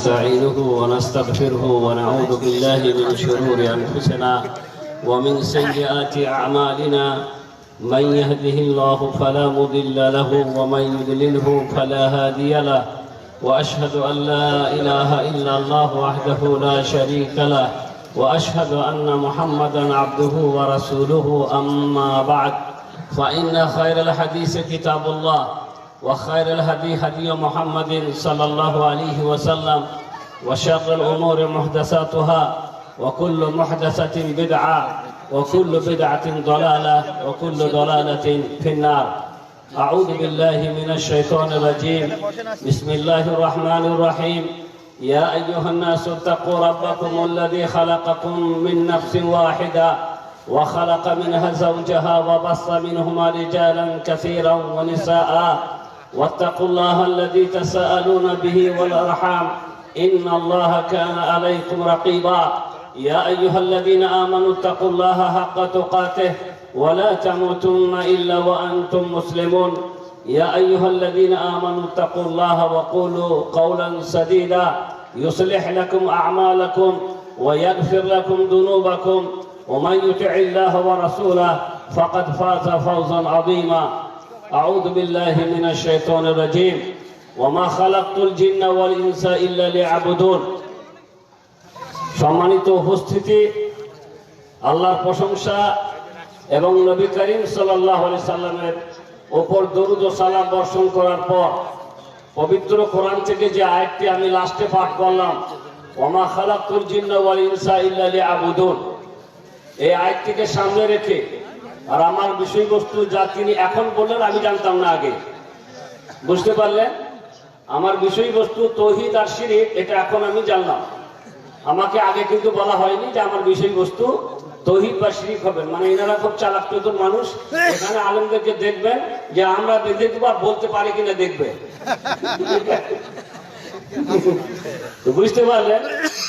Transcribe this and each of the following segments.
ونستعينه ونستغفره ونعوذ بالله من شرور أنفسنا ومن سيئات أعمالنا من يهده الله فلا مضل له ومن يضلله فلا هادي له وأشهد أن لا إله إلا الله وحده لا شريك له وأشهد أن محمدا عبده ورسوله أما بعد فإن خير الحديث كتاب الله وخير الهدي هدي محمد صلى الله عليه وسلم وشر الأمور محدثاتها وكل محدثة بدعة وكل بدعة ضلالة وكل ضلالة في النار. أعوذ بالله من الشيطان الرجيم. بسم الله الرحمن الرحيم. يا أيها الناس اتقوا ربكم الذي خلقكم من نفس واحدة وخلق منها زوجها وبص منهما رجالا كثيرا ونساء واتقوا الله الذي تساءلون به والأرحام إن الله كان عليكم رقيبا. يا أيها الذين آمنوا اتقوا الله حق تقاته ولا تموتن إلا وأنتم مسلمون. يا أيها الذين آمنوا اتقوا الله وقولوا قولا سديدا يصلح لكم أعمالكم ويغفر لكم ذنوبكم ومن يطع الله ورسوله فقد فاز فوزا عظيما. أعوذ بالله من الشيطان الرجيم. وما خلقت الجن والإنس إلا ليعبدون. সম্মানিত উপস্থিতি, আল্লাহর প্রশংসা এবং নবী করিম সাল্লাল্লাহু আলাইহি সাল্লামের উপর দরুদ ও সালাম বর্ষণ করার পর পবিত্র কোরআন থেকে যে আয়াতটি আমি লাস্টে পাঠ করলাম, ওমা খালাকতুল জিন্না ওয়াল ইনসা ইল্লা লিয়াবুদুন, এই আয়াতটিকে সামনে রেখে আর আমার বিষয়বস্তু যা তিনি এখন বললেন আমি জানতাম না আগে, বুঝতে পারলেন? আমার বিষয়বস্তু তৌহিদ আর শিরক, এটা এখন আমি জানলাম। আমাকে আগে কিন্তু বলা হয়নি যে আমার বিষয়বস্তু তৌহিদ বা শিরক হবে। মানে এনারা খুব চালাক চতুর মানুষ, এখানে আলেমদেরকে দেখবেন যে আমরা দেখবো আর বলতে পারি কিনা দেখবে, বুঝতে পারলেন?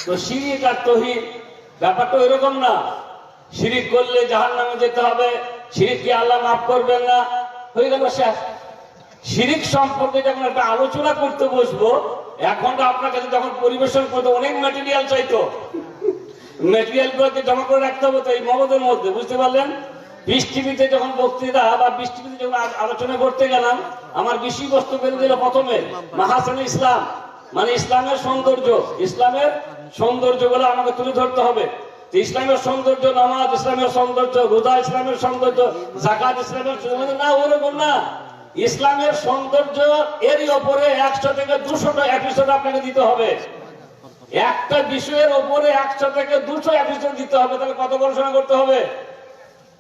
তো শিরক আর তৌহিদ ব্যাপারটা এরকম না। শিরক করলে জাহান্নামে যেতে হবে, শিরক কি আল্লাহ মাফ করবেন না, হয়ে গেল শেষ। শিরক সম্পর্কে যখন একটা আলোচনা করতে বসবো, এখন তো আপনার কাছে যখন পরিবেশন করতে অনেক ম্যাটেরিয়াল চাইতো, ম্যাটেরিয়াল গুলোকে জমা করে রাখতে হবে তো এই মগজের মধ্যে, বুঝতে পারলেন? পিস টিভিতে যখন বক্তৃতা বা পিস টিভিতে যখন আলোচনা করতে গেলাম, আমার বিষয়বস্তু বেরিয়ে দিল প্রথমে মাহাসানে ইসলাম, মানে ইসলামের সৌন্দর্য। ইসলামের সৌন্দর্য বলে আমাকে তুলে ধরতে হবে। ইসলামের সৌন্দর্য নামাজ, ইসলামের সৌন্দর্য রোজা, ইসলামের সৌন্দর্য যাকাত, ইসলামের না, ওরকম না। ইসলামের সৌন্দর্য এরই ওপরে 100 থেকে 200টা এপিসোড আপনাকে দিতে হবে। একটা বিষয়ের ওপরে 100 থেকে 200 এপিসোড দিতে হবে। তাহলে কত পড়াশোনা করতে হবে,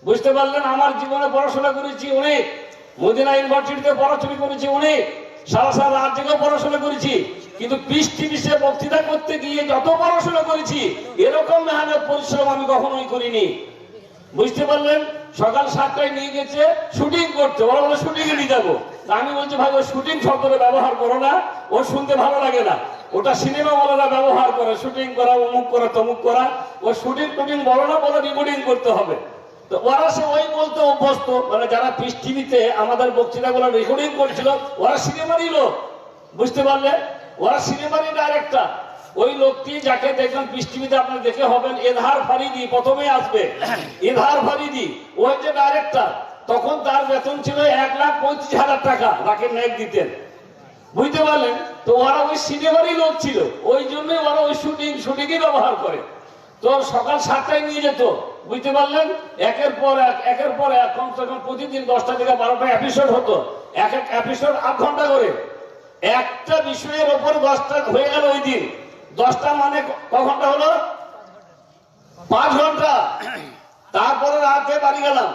বুঝতে পারলেন? আমার জীবনে পড়াশোনা করেছি অনেক, মদিনা ইউনিভার্সিটিতে পড়াশোনা করেছি অনেক, সারা সারা রাত জেগে পড়াশোনা করেছি, কিন্তু পিস টিভিতে বক্তৃতা করতে গিয়ে যত পড়াশোনা করেছি এরকম মেহনত পরিশ্রম আমি কখনোই করিনি, বুঝতে পারলেন? সকাল 7টায় নিয়ে গেছে শুটিং করতে, ওরা বলে শুটিং এ নিয়ে যাবো। আমি বলছি ভাই ওই শুটিং শব্দটা ব্যবহার করো না, ও শুনতে ভালো লাগে না। ওটা সিনেমা বলারা ব্যবহার করে, শুটিং করা, অমুক করা, তমুক করা। ও শুটিং টুটিং বলো না, বলো রিকর্ডিং করতে হবে। তো ওরা সে ওই বলতে অভ্যস্ত, মানে যারা পিস টিভিতে আমাদের বক্তৃতাগুলো রেকর্ডিং করছিল ওরা সিনেমারই লোক, বুঝতে পারলে? ওরা সিনেমারই ডাইরেক্টর। ওই লোকটি যাকে দেখবেন পিস টিভিতে আপনার দেখে হবেন এজহার ফারিদি, প্রথমে আসবে এজহার ফারিদি, ও হচ্ছে ডাইরেক্টর। তখন তার বেতন ছিল 1,35,000 টাকা, তাকে নেট দিতেন, বুঝতে পারলেন? তো ওরা ওই সিনেমারই লোক ছিল, ওই জন্যই ওরা ওই শুটিংই ব্যবহার করে। তো সকাল 7টায় নিয়ে যেত, বুঝতে পারলেন? একের পর এক কমসে কম প্রতিদিন 10টা থেকে 12টা এপিসোড হতো, এক এপিসোড 8 ঘন্টা করে। একটা বিষয়ের ওপর 10টা হয়ে গেল ওই দিন। 10টা মানে ক ঘন্টা হলো? 5 ঘন্টা। তারপরে রাতে বাড়ি গেলাম,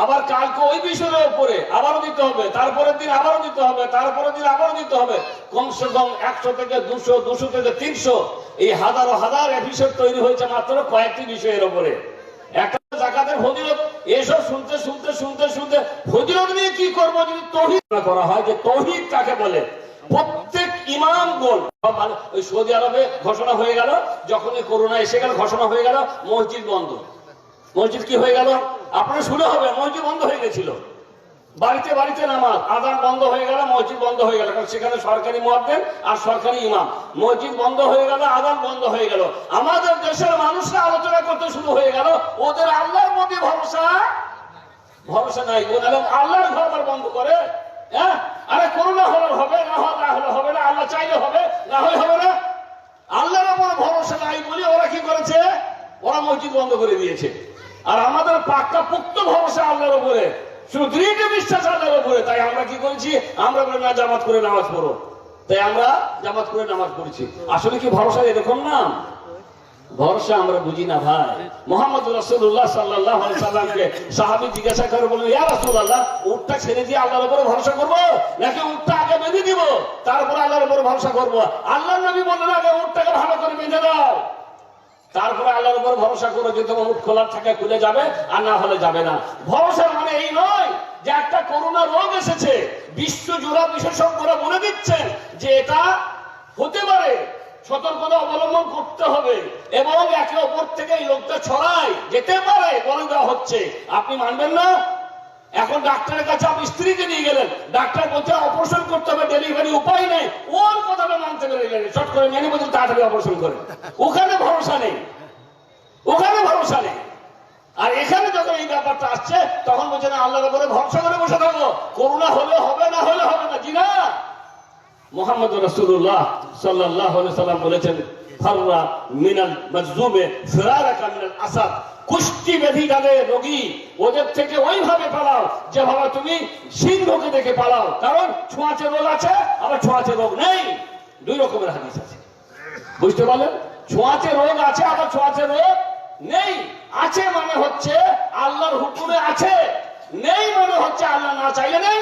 আবার কালকে ওই বিষয়ের উপরে আবারও দিতে হবে, তারপরের দিন আবারও দিতে হবে, তারপরের দিন আবারও দিতে হবে। কমসে কম 100 থেকে 200, 200 থেকে 300, এই হাজারো হাজার এপিসোড তৈরি হয়েছে মাত্র কয়েকটি বিষয়ের উপরে। একটা যাকাতের ফজিলত, এসব শুনতে শুনতে শুনতে শুনতে ফজিলত নিয়ে কি করবো যদি তৌহিদ করা হয়, যে তৌহিদ কাকে বলে। প্রত্যেক ইমামগণ, ওই সৌদি আরবে ঘোষণা হয়ে গেল, যখন করোনা এসে গেল ঘোষণা হয়ে গেল মসজিদ বন্ধ। মসজিদ কি হয়ে গেল? আপনারা শুনে হবে মসজিদ বন্ধ হয়ে গেছিল। বাড়িতে বাড়িতে নামাজ, আযান বন্ধ হয়ে গেল, মসজিদ বন্ধ হয়ে গেল, কারণ সেখানে সরকারি মুয়াজ্জিন আর সরকারি ইমাম। মসজিদ বন্ধ হয়ে গেল, আযান বন্ধ হয়ে গেল। আমাদের দেশের মানুষরা আলোচনা করতে শুরু হয়ে গেল, ওদের আল্লাহর প্রতি ভরসা নাই। ওরা আল্লাহর ঘর বন্ধ করে, হ্যাঁ, আরে করোনা হলে হবে, না হলে হবে না, আল্লাহ চাইলে হবে, না হলে হবে না। আল্লাহর উপর ভরসা নাই বলে ওরা কি করেছে? ওরা মসজিদ বন্ধ করে দিয়েছে। আর আমাদের পাক্কা পুক্ত ভরসা আল্লাহর উপরে, শুধু দৃঢ় বিশ্বাস আল্লাহর উপরে। তাই আমরা কি করেছি? আমরা বলে না, জামাত করে নামাজ পড়ো, তাই আমরা জামাত করে নামাজ পড়েছি। আসলে কি ভরসা এরকম না? ভরসা আমরা বুঝি না ভাই। মুহাম্মদ রাসূলুল্লাহ সাল্লাল্লাহু আলাইহি সাল্লামকে সাহাবী জিজ্ঞাসা করে বললেন, ইয়া রাসূলুল্লাহ, উটটা ছেড়ে দিয়ে আল্লাহর উপরে ভরসা করব, নাকি উটটা আগে বেঁধে দিব তারপর আল্লাহর উপরে ভরসা করব? আল্লাহর নবী বললেন, আগে উটটাকে ভালো করে বেঁধে দাও, তারপরে আল্লাহর উপর ভরসা করো। যদি তোমার উট খোলার থাকে খুলে যাবে, আর না হলে যাবে না। ভরসার মানে এই নয় যে একটা করোনা রোগ এসেছে, বিশ্ব জোড়া বিশেষজ্ঞরা বলে দিচ্ছেন যে এটা হতে পারে, সতর্কতা অবলম্বন করতে হবে, এবং একে অপর থেকে এই রোগটা ছড়ায় যেতে পারে বলে দেওয়া হচ্ছে। আপনি মানবেন না? এখন ডাক্তারের কাছে আপনি স্ত্রীকে নিয়ে গেলেন, ডাক্তার বলছে অপারেশন করতে হবে, ডেলিভারি উপায় নেই, ওর কথাটা মানতে পেরে গেলেন, চট করে মেনে বলছেন তাড়াতাড়ি অপারেশন করে। ওখানে ভরসা নেই, ওখানে ভরসা নেই। আর এখানে যখন এই ব্যাপারটা আসছে, তখন বলছে না, আল্লাহর উপরে ভরসা করে বসে থাকবো, করোনা হলে হবে, না হলে হবে না। জি না, মুহাম্মদ রাসূলুল্লাহ সাল্লাল্লাহু আলাইহি সাল্লাম বলেছেন, ফাররা মিনাল মাজজুমে ফিরারাকা মিনাল আসাদ। কুষ্টি ব্যাধিকালে রোগী, ওদের থেকে ওইভাবে পালাও যেভাবে তুমি সিংহকে দেখে পালাও। কারণ ছোঁয়াচে রোগ আছে, আবার ছোঁয়াচে রোগ নেই। দুই রকমের হাদিস আছে, বুঝতে পারলেন? ছোঁয়াচে রোগ আছে, আবার ছোঁয়াচে রোগ নেই। আছে মানে হচ্ছে আল্লাহর হুকুমে আছে, নেই মানে হচ্ছে আল্লাহ না চাইলে নেই।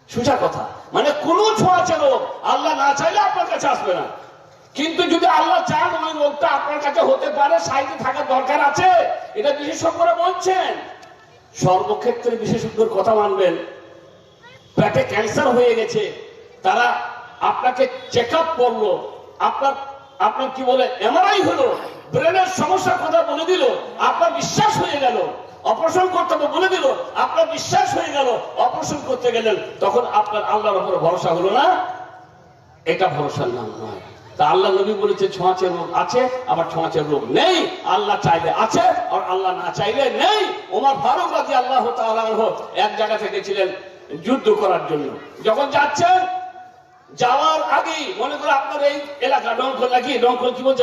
সোজা কথা, মানে কোন ছোঁয়াচে রোগ আল্লাহ না চাইলে আপনার কাছে আসবে না, কিন্তু যদি আল্লাহ চান ওই রোগটা আপনার কাছে হতে পারে, সাইডে থাকার দরকার আছে। এটা বিশেষজ্ঞরা বলছেন। সর্বক্ষেত্রে বিশেষজ্ঞর কথা মানবেন। পেটে ক্যান্সার হয়ে গেছে, তারা আপনাকে চেক আপ করলো, আপনার কি বলে এমআরআই হলো, ব্রেনের সমস্যার কথা বলে দিল, আপনার বিশ্বাস হয়ে গেল। অপারেশন করতে হবে বলে দিল, আপনার বিশ্বাস হয়ে গেল, অপারেশন করতে গেলেন, তখন আপনার আল্লাহর উপর ভরসা হলো না। এটা ভরসার নাম নয়। তা আল্লাহ নবী বলেছে ছোঁয়াচে রোগ আছে, আবার ছোঁয়াচে রোগ নেই। আল্লাহ চাইলে আছে, আর আল্লাহ না চাইলে নেই। ওমর ফারুক রাদিয়াল্লাহু তাআলা আনহু এক জায়গা থেকে ছিলেন যুদ্ধ করার জন্য, যখন যাচ্ছেন, যাওয়ার আগেই মনে করে আপনার এই এলাকা ডঙ্কল, নাকি ডঙ্কল কি বলছে,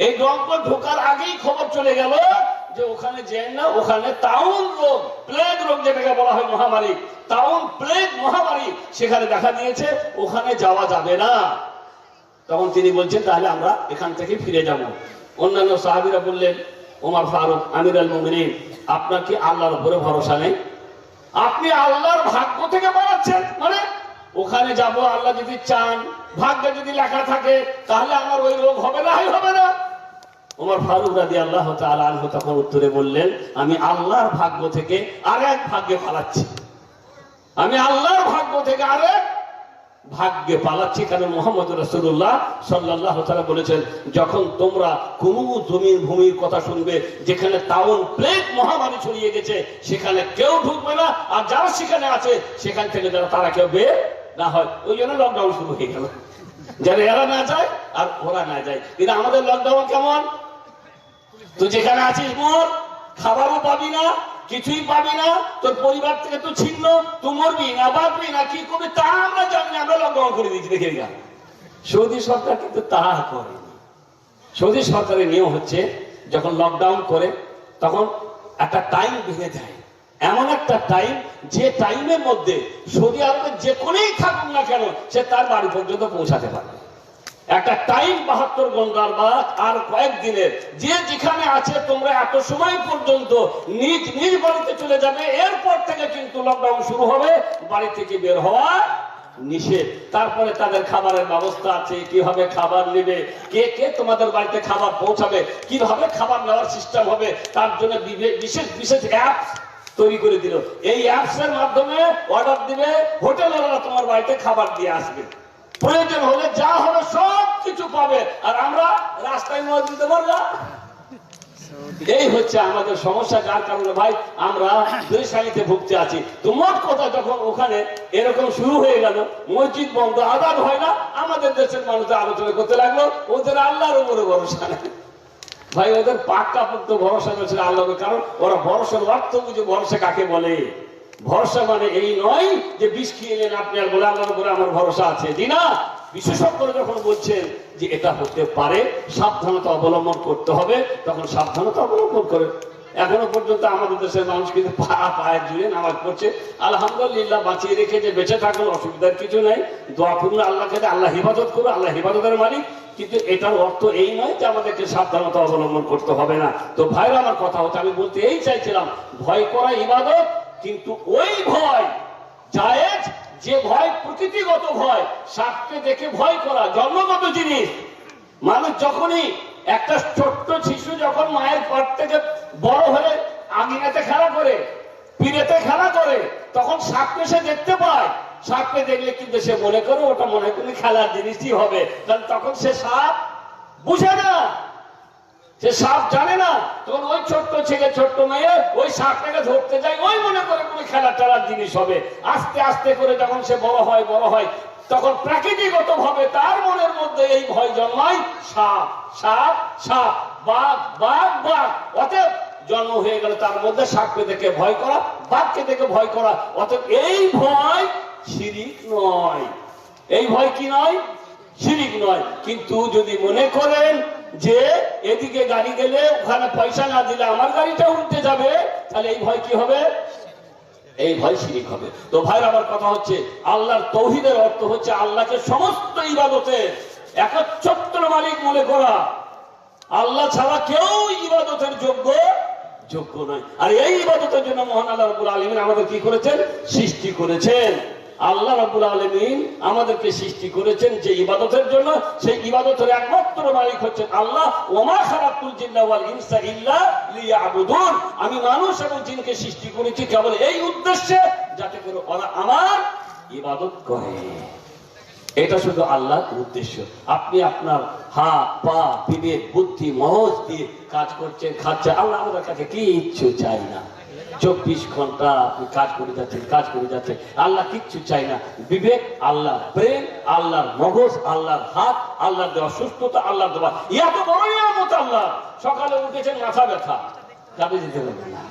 এই ডঙ্কল ঢোকার আগেই খবর চলে গেল যে ওখানে যেন না, ওখানে তাউন রোগ, প্লেগ রোগ যেটাকে বলা হয় মহামারী, তাউন প্লেগ মহামারী সেখানে দেখা দিয়েছে, ওখানে যাওয়া যাবে না। তখন তিনি বলছেন তাহলে আমরা এখান থেকে ফিরে যাব। অন্যান্য সাহাবীরা বললেন, ওমর ফারুক আমিরুল মুমিনিন, আপনার কি আল্লাহর উপরে ভরসা নেই? আপনি আল্লাহর ভাগ্য থেকে বাড়াচ্ছেন, মানে ওখানে যাব আল্লাহ যদি চান, ভাগ্যে যদি লেখা থাকে, তাহলে আমার ওই রোগ হবে না, হবে না। ওমর ফারুক রাদিয়াল্লাহু তাআলা আনহু তখন উত্তরে বললেন, আমি আল্লাহর ভাগ্য থেকে আরেক ভাগ্যে পালাচ্ছি, আমি আল্লাহর ভাগ্য থেকে আরেক ভাগ্যে পালাচ্ছি। কারণ মুহাম্মদ রাসূলুল্লাহ সাল্লাল্লাহু তাআলা বলেছেন, যখন তোমরা কোন জমির ভূমির কথা শুনবে যেখানে তাউন প্লেগ মহামারী ছড়িয়ে গেছে, সেখানে কেউ ঢুকবে না, আর যারা সেখানে আছে সেখান থেকে যারা তারা কেউ বের না হয়। ওই জন্য লকডাউন শুরু হয়ে গেল, যারা এরা না যায় আর ওরা না যায়। কিন্তু আমাদের লকডাউন কেমন? তুই যেখানে আছিস মোর, খাবারও পাবি না, কিছুই পাবি না, তোর পরিবার থেকে তো ছিন্ন, তুই মরবি না, বাঁচবি না, কি করবি তা আমরা জানি না, আমরা লকডাউন করে দিচ্ছি। দেখে গেল সৌদি সরকার কিন্তু তা করে। সৌদি সরকারের নিয়ম হচ্ছে, যখন লকডাউন করে তখন একটা টাইম ভেঙে দেয়, এমন একটা টাইম যে টাইমের মধ্যে সৌদি আরবে যে কোনেই থাকুক না কেন, সে তার বাড়ি পর্যন্ত পৌঁছাতে পারবে। একটা টাইম 72 ঘন্টার বা আর কয়েকদিনের, যে যেখানে আছে তোমরা এত সময় পর্যন্ত নিজ নিজ বাড়িতে চলে যাবে, এরপর থেকে কিন্তু লকডাউন শুরু হবে, বাড়ি থেকে বের হওয়া নিষেধ। তারপরে তাদের খাবারের ব্যবস্থা আছে, কিভাবে খাবার নেবে, কে কে তোমাদের বাড়িতে খাবার পৌঁছাবে, কিভাবে খাবার নেওয়ার সিস্টেম হবে, তার জন্য বিশেষ বিশেষ অ্যাপ তৈরি করে দিল। এই অ্যাপস এর মাধ্যমে অর্ডার দিবে, হোটেলওয়ালারা তোমার বাড়িতে খাবার দিয়ে আসবে, প্রয়োজন হলে যা হবে সব কিছু পাবে। আর আমরা রাস্তায় মজা দিতে পারলাম, এই হচ্ছে আমাদের সমস্যা, যার কারণে ভাই আমরা পরেশানিতে ভুগতে আছি। তো মোট কথা যখন ওখানে এরকম শুরু হয়ে গেল, মসজিদ বন্ধ, আদান হয় না, আমাদের দেশের মানুষ আলোচনা করতে লাগলো ওদের আল্লাহর উপরে ভরসা নেই। ভাই ওদের পাক্কা পোক্ত ভরসা করেছিল আল্লাহর, কারণ ওরা ভরসার অর্থ বুঝে ভরসা কাকে বলে। ভরসা মানে এই নয় যে বিষ খেয়ে এলেন আপনি আর বলে আল্লাহর উপরে আমার ভরসা আছে, জি না। বিশেষজ্ঞরা যখন বলছেন যে এটা হতে পারে, সাবধানতা অবলম্বন করতে হবে, তখন সাবধানতা অবলম্বন করে। এখনো পর্যন্ত আমাদের দেশের মানুষ কিন্তু পায়ে জুড়ে নামাজ পড়ছে, আলহামদুলিল্লাহ বাঁচিয়ে রেখেছে, বেঁচে থাকুন, অসুবিধার কিছু নাই। দোয়া করুন আল্লাহকে, আল্লাহ হিফাজত করুন, আল্লাহ হিফাজতের মালিক। কিন্তু এটার অর্থ এই নয় যে আমাদেরকে সাবধানতা অবলম্বন করতে হবে না। তো ভাইরা আমার কথা হচ্ছে, আমি বলতে এই চাইছিলাম, ভয় করা ইবাদত, কিন্তু ওই ভয় জায়েজ যে ভয় প্রকৃতিগত ভয়, সাপকে দেখে ভয় করা জন্মগত জিনিস। মানুষ যখনই একটা ছোট্ট শিশু যখন মায়ের পর থেকে বড় হয়ে আঙিনাতে খেলা করে, পিড়েতে খেলা করে, তখন সাপকে সে দেখতে পায়। সাপকে দেখলে কিন্তু সে মনে করে ওটা মনে করে খেলার জিনিসই হবে, কারণ তখন সে সাপ বুঝে না, সে সাপ জানে না। তখন ওই ছোট্ট ছেলে ছোট্ট মেয়ে ওই সাপটাকে ধরতে যায়, ওই মনে করে কোনো খেলা টেলার জিনিস হবে। আস্তে আস্তে করে যখন সে বড় হয়, তখন প্রাকৃতিকগত ভাবে তার মনের মধ্যে এই ভয় জন্মায়, সাপ সাপ সাপ, বাঘ বাঘ বাঘ। অতএব জন্ম হয়ে গেল তার মধ্যে সাপকে দেখে ভয় করা, বাঘকে দেখে ভয় করা। অতএব এই ভয় শিরিক নয়। এই ভয় কি নয়? শিরিক নয়। কিন্তু যদি মনে করেন যে এদিকে গাড়ি গেলে ওখানে পয়সা না দিলে আমার গাড়িটা উল্টে যাবে, তাহলে এই ভয় কি হবে? এই ভয় শিরিক হবে। তো ভাইরা আমার কথা হচ্ছে, আল্লাহর তৌহিদের অর্থ হচ্ছে আল্লাহকে সমস্ত ইবাদতের একচ্ছত্র মালিক মনে করা। আল্লাহ ছাড়া কেউ ইবাদতের যোগ্য নয়। আর এই ইবাদতের জন্য মহান আল্লাহ রাব্বুল আলামিন আমাদের কি করেছেন? সৃষ্টি করেছেন। আল্লাহ রাব্বুল আলামিন আমাদেরকে সৃষ্টি করেছেন যে ইবাদতের জন্য, সেই ইবাদতের একমাত্র মালিক হচ্ছেন আল্লাহ। ওমা খালাকুল জিন্না ওয়াল ইনসা ইল্লা লিয়াবুদুন। আমি মানুষ এবং জিনকে সৃষ্টি করেছি কেবল এই উদ্দেশ্যে, যাতে করে ওরা আমার ইবাদত করে। এটা শুধু আল্লাহর উদ্দেশ্য। আপনি আপনার হাত পা বিবেক বুদ্ধি মগজ দিয়ে কাজ করছেন, খাচ্ছেন, আল্লাহ আমাদের কাছে কিচ্ছু চাই না। 24 ঘন্টা আপনি কাজ করে যাচ্ছেন, আল্লাহ কিচ্ছু চাই না। বিবেক আল্লাহর, প্রেম আল্লাহর, মগজ আল্লাহর, হাত আল্লাহর দেওয়া, সুস্থতা আল্লাহর দেওয়া। এত বড় নিয়ামত আল্লাহ। সকালে উঠেছেন মাথা ব্যথা, কাজে যেতে পারবে না।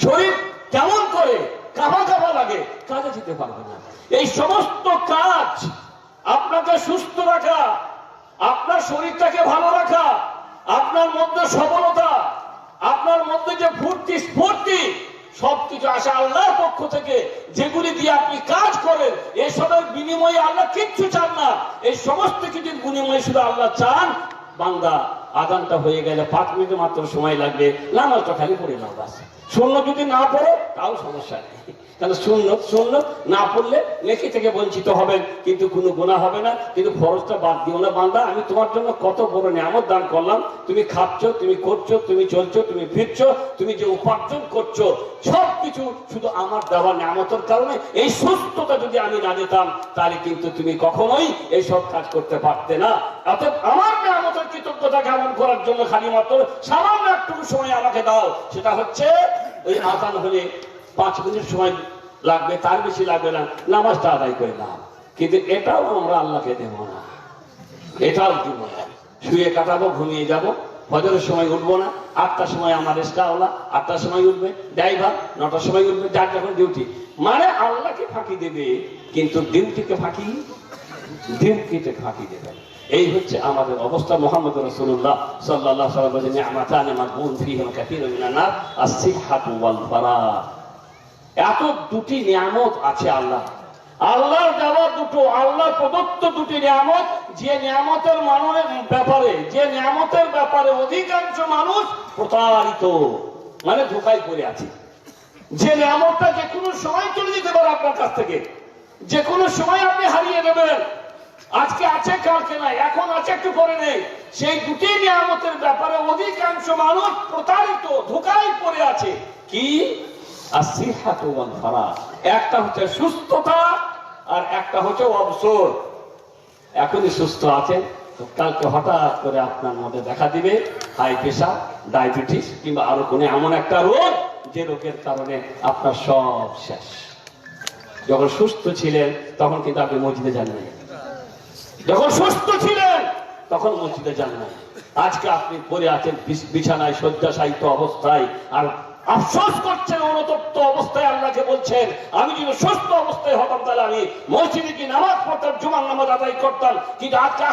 শরীর কেমন করে কাঁপা লাগে, কাজে যেতে পারবে না। এই সমস্ত কাজ আপনাকে সুস্থ রাখা, আপনার শরীরটাকে ভালো রাখা, আপনার মধ্যে সবলতা, আপনার মধ্যে যে ফুর্তি স্ফূর্তি, সবকিছু আসে আল্লাহর পক্ষ থেকে। যেগুলি দিয়ে আপনি কাজ করেন, এসবের বিনিময়ে আল্লাহ কিচ্ছু চান না। এই সমস্ত কিছুর বিনিময়ে শুধু আল্লাহ চান, বান্দা আযানটা হয়ে গেলে 5 মিনিট মাত্র সময় লাগবে, নামাজটা খালি পড়ে নাও বাস। সুন্নত যদি না পড়ে তাও সমস্যা নেই, কারণ সুন্নত না পড়লে নেকি থেকে বঞ্চিত হবেন, কিন্তু কোনো গুনাহ হবে না। কিন্তু ফরজটা বাদ দিও না। বান্দা, আমি তোমার জন্য কত বড় নিয়ামত দান করলাম। তুমি খাচ্ছ, তুমি করছো, তুমি চলছো, তুমি ফিরছো, তুমি যে উপার্জন করছো, সবকিছু শুধু আমার দেওয়া নিয়ামতের কারণে। এই সুস্থতা যদি আমি না দিতাম, তাহলে কিন্তু তুমি কখনোই এইসব কাজ করতে পারতে না। অর্থাৎ আমার নিয়ামতের কৃতজ্ঞতা জ্ঞাপন করার জন্য খালি মাত্র সামান্য একটু সময় আমাকে দাও। সেটা হচ্ছে ওই আযান হলে 5 মিনিট সময় লাগবে, তার বেশি লাগবে না, নামাজটা আদায় করে নাও। কিন্তু এটাও আমরা আল্লাহকে দেব না, এটাও দিব না। শুয়ে কাটাবো, ঘুমিয়ে যাব, ফজরের সময় উঠবো না। 8টার সময় আমার রিস্কাওয়ালা 8টার সময় উঠবে, ড্রাইভার 9টার সময় উঠবে, যার যখন ডিউটি। মানে আল্লাহকে ফাঁকি দেবে, কিন্তু ডিউটিকে ফাঁকি দেবে। এই হচ্ছে আমাদের অবস্থা। মুহাম্মদ রাসূলুল্লাহ সাল্লাল্লাহু আলাইহি ওয়াসাল্লাম বলেন, নি'মাতানি মাগবুন ফীহিমা কাসীরুন মিনান নাস, আস-সিহহাতু ওয়াল ফারাগ। এত দুটি নিয়ামত আছে আল্লাহর দেওয়া দুটো, আল্লাহ প্রদত্ত দুটি নিয়ামত। যে নিয়ামতের ব্যাপারে অধিকাংশ মানুষ প্রতারিত, মানে ধোঁকায় পড়ে আছে। যে নিয়ামতটা যে কোনো সময় চলে যেতে পারে আপনার কাছ থেকে, যে কোনো সময় আপনি হারিয়ে দেবেন। আজকে আছে, কালকে নাই, এখন আছে, একটু পরে নেই। সেই দুটি নিয়ামতের ব্যাপারে অধিকাংশ মানুষ প্রতারিত, ধোঁকায় পড়ে আছে। কি? আসিহাতু ওয়াল ফারাগ। একটা হচ্ছে সুস্থতা, আর একটা হচ্ছে অবসর। এখনই সুস্থ আছেন, তো কালকে হঠাৎ করে আপনার মধ্যে দেখা দিবে হাই প্রেশার, ডায়াবেটিস কিংবা আরো কোনো এমন একটা রোগ যে রোগের কারণে আপনার সব শেষ। যখন সুস্থ ছিলেন তখন কিন্তু আপনি মসজিদে যান নাই, যখন সুস্থ ছিলেন তখন মসজিদে যান নাই। আজকে আপনি পড়ে আছেন বিছানায় শয্যাশায়িত অবস্থায় আর আফসোস করছেন, অনুতপ্ত অবস্থায় আল্লাহকে বলছেন আমি যদি সুস্থ অবস্থায় হতাম তাহলে আমি মসজিদে কি নামাজ পড়তাম, জুমার নামাজ আদায় করতাম। কিন্তু আজকে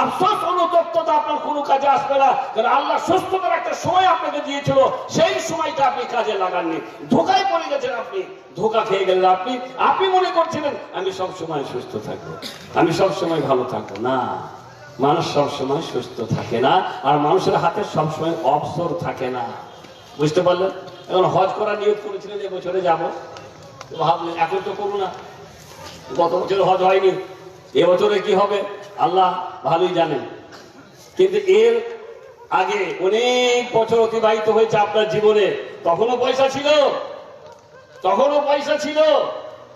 আফসোস অনুতপ্ততা আপনার কোনো কাজে আসবে না, কারণ আল্লাহ সুস্থতার একটা সময় আপনাকে দিয়েছিল, সেই সময়টা আপনি কাজে লাগাননি, ধোকায় পড়ে গেছেন। আপনি ধোকা খেয়ে গেলেন। আপনি মনে করছিলেন আমি সব সময় সুস্থ থাকবো, আমি সব সময় ভালো থাকবো। না, মানুষ সব সময় সুস্থ থাকে না, আর মানুষের হাতে সবসময় অবসর থাকে না। বুঝতে পারলেন? এখন হজ করার নিয়োগ করেছিলেন এবছরে যাব, ভাবলেন এখন তো করুন না, গত বছর হজ হয়নি, এবছরে কি হবে আল্লাহ ভালোই জানেন। কিন্তু এর আগে অনেক বছর অতিবাহিত হয়েছে আপনার জীবনে, তখনও পয়সা ছিল, তখনও পয়সা ছিল,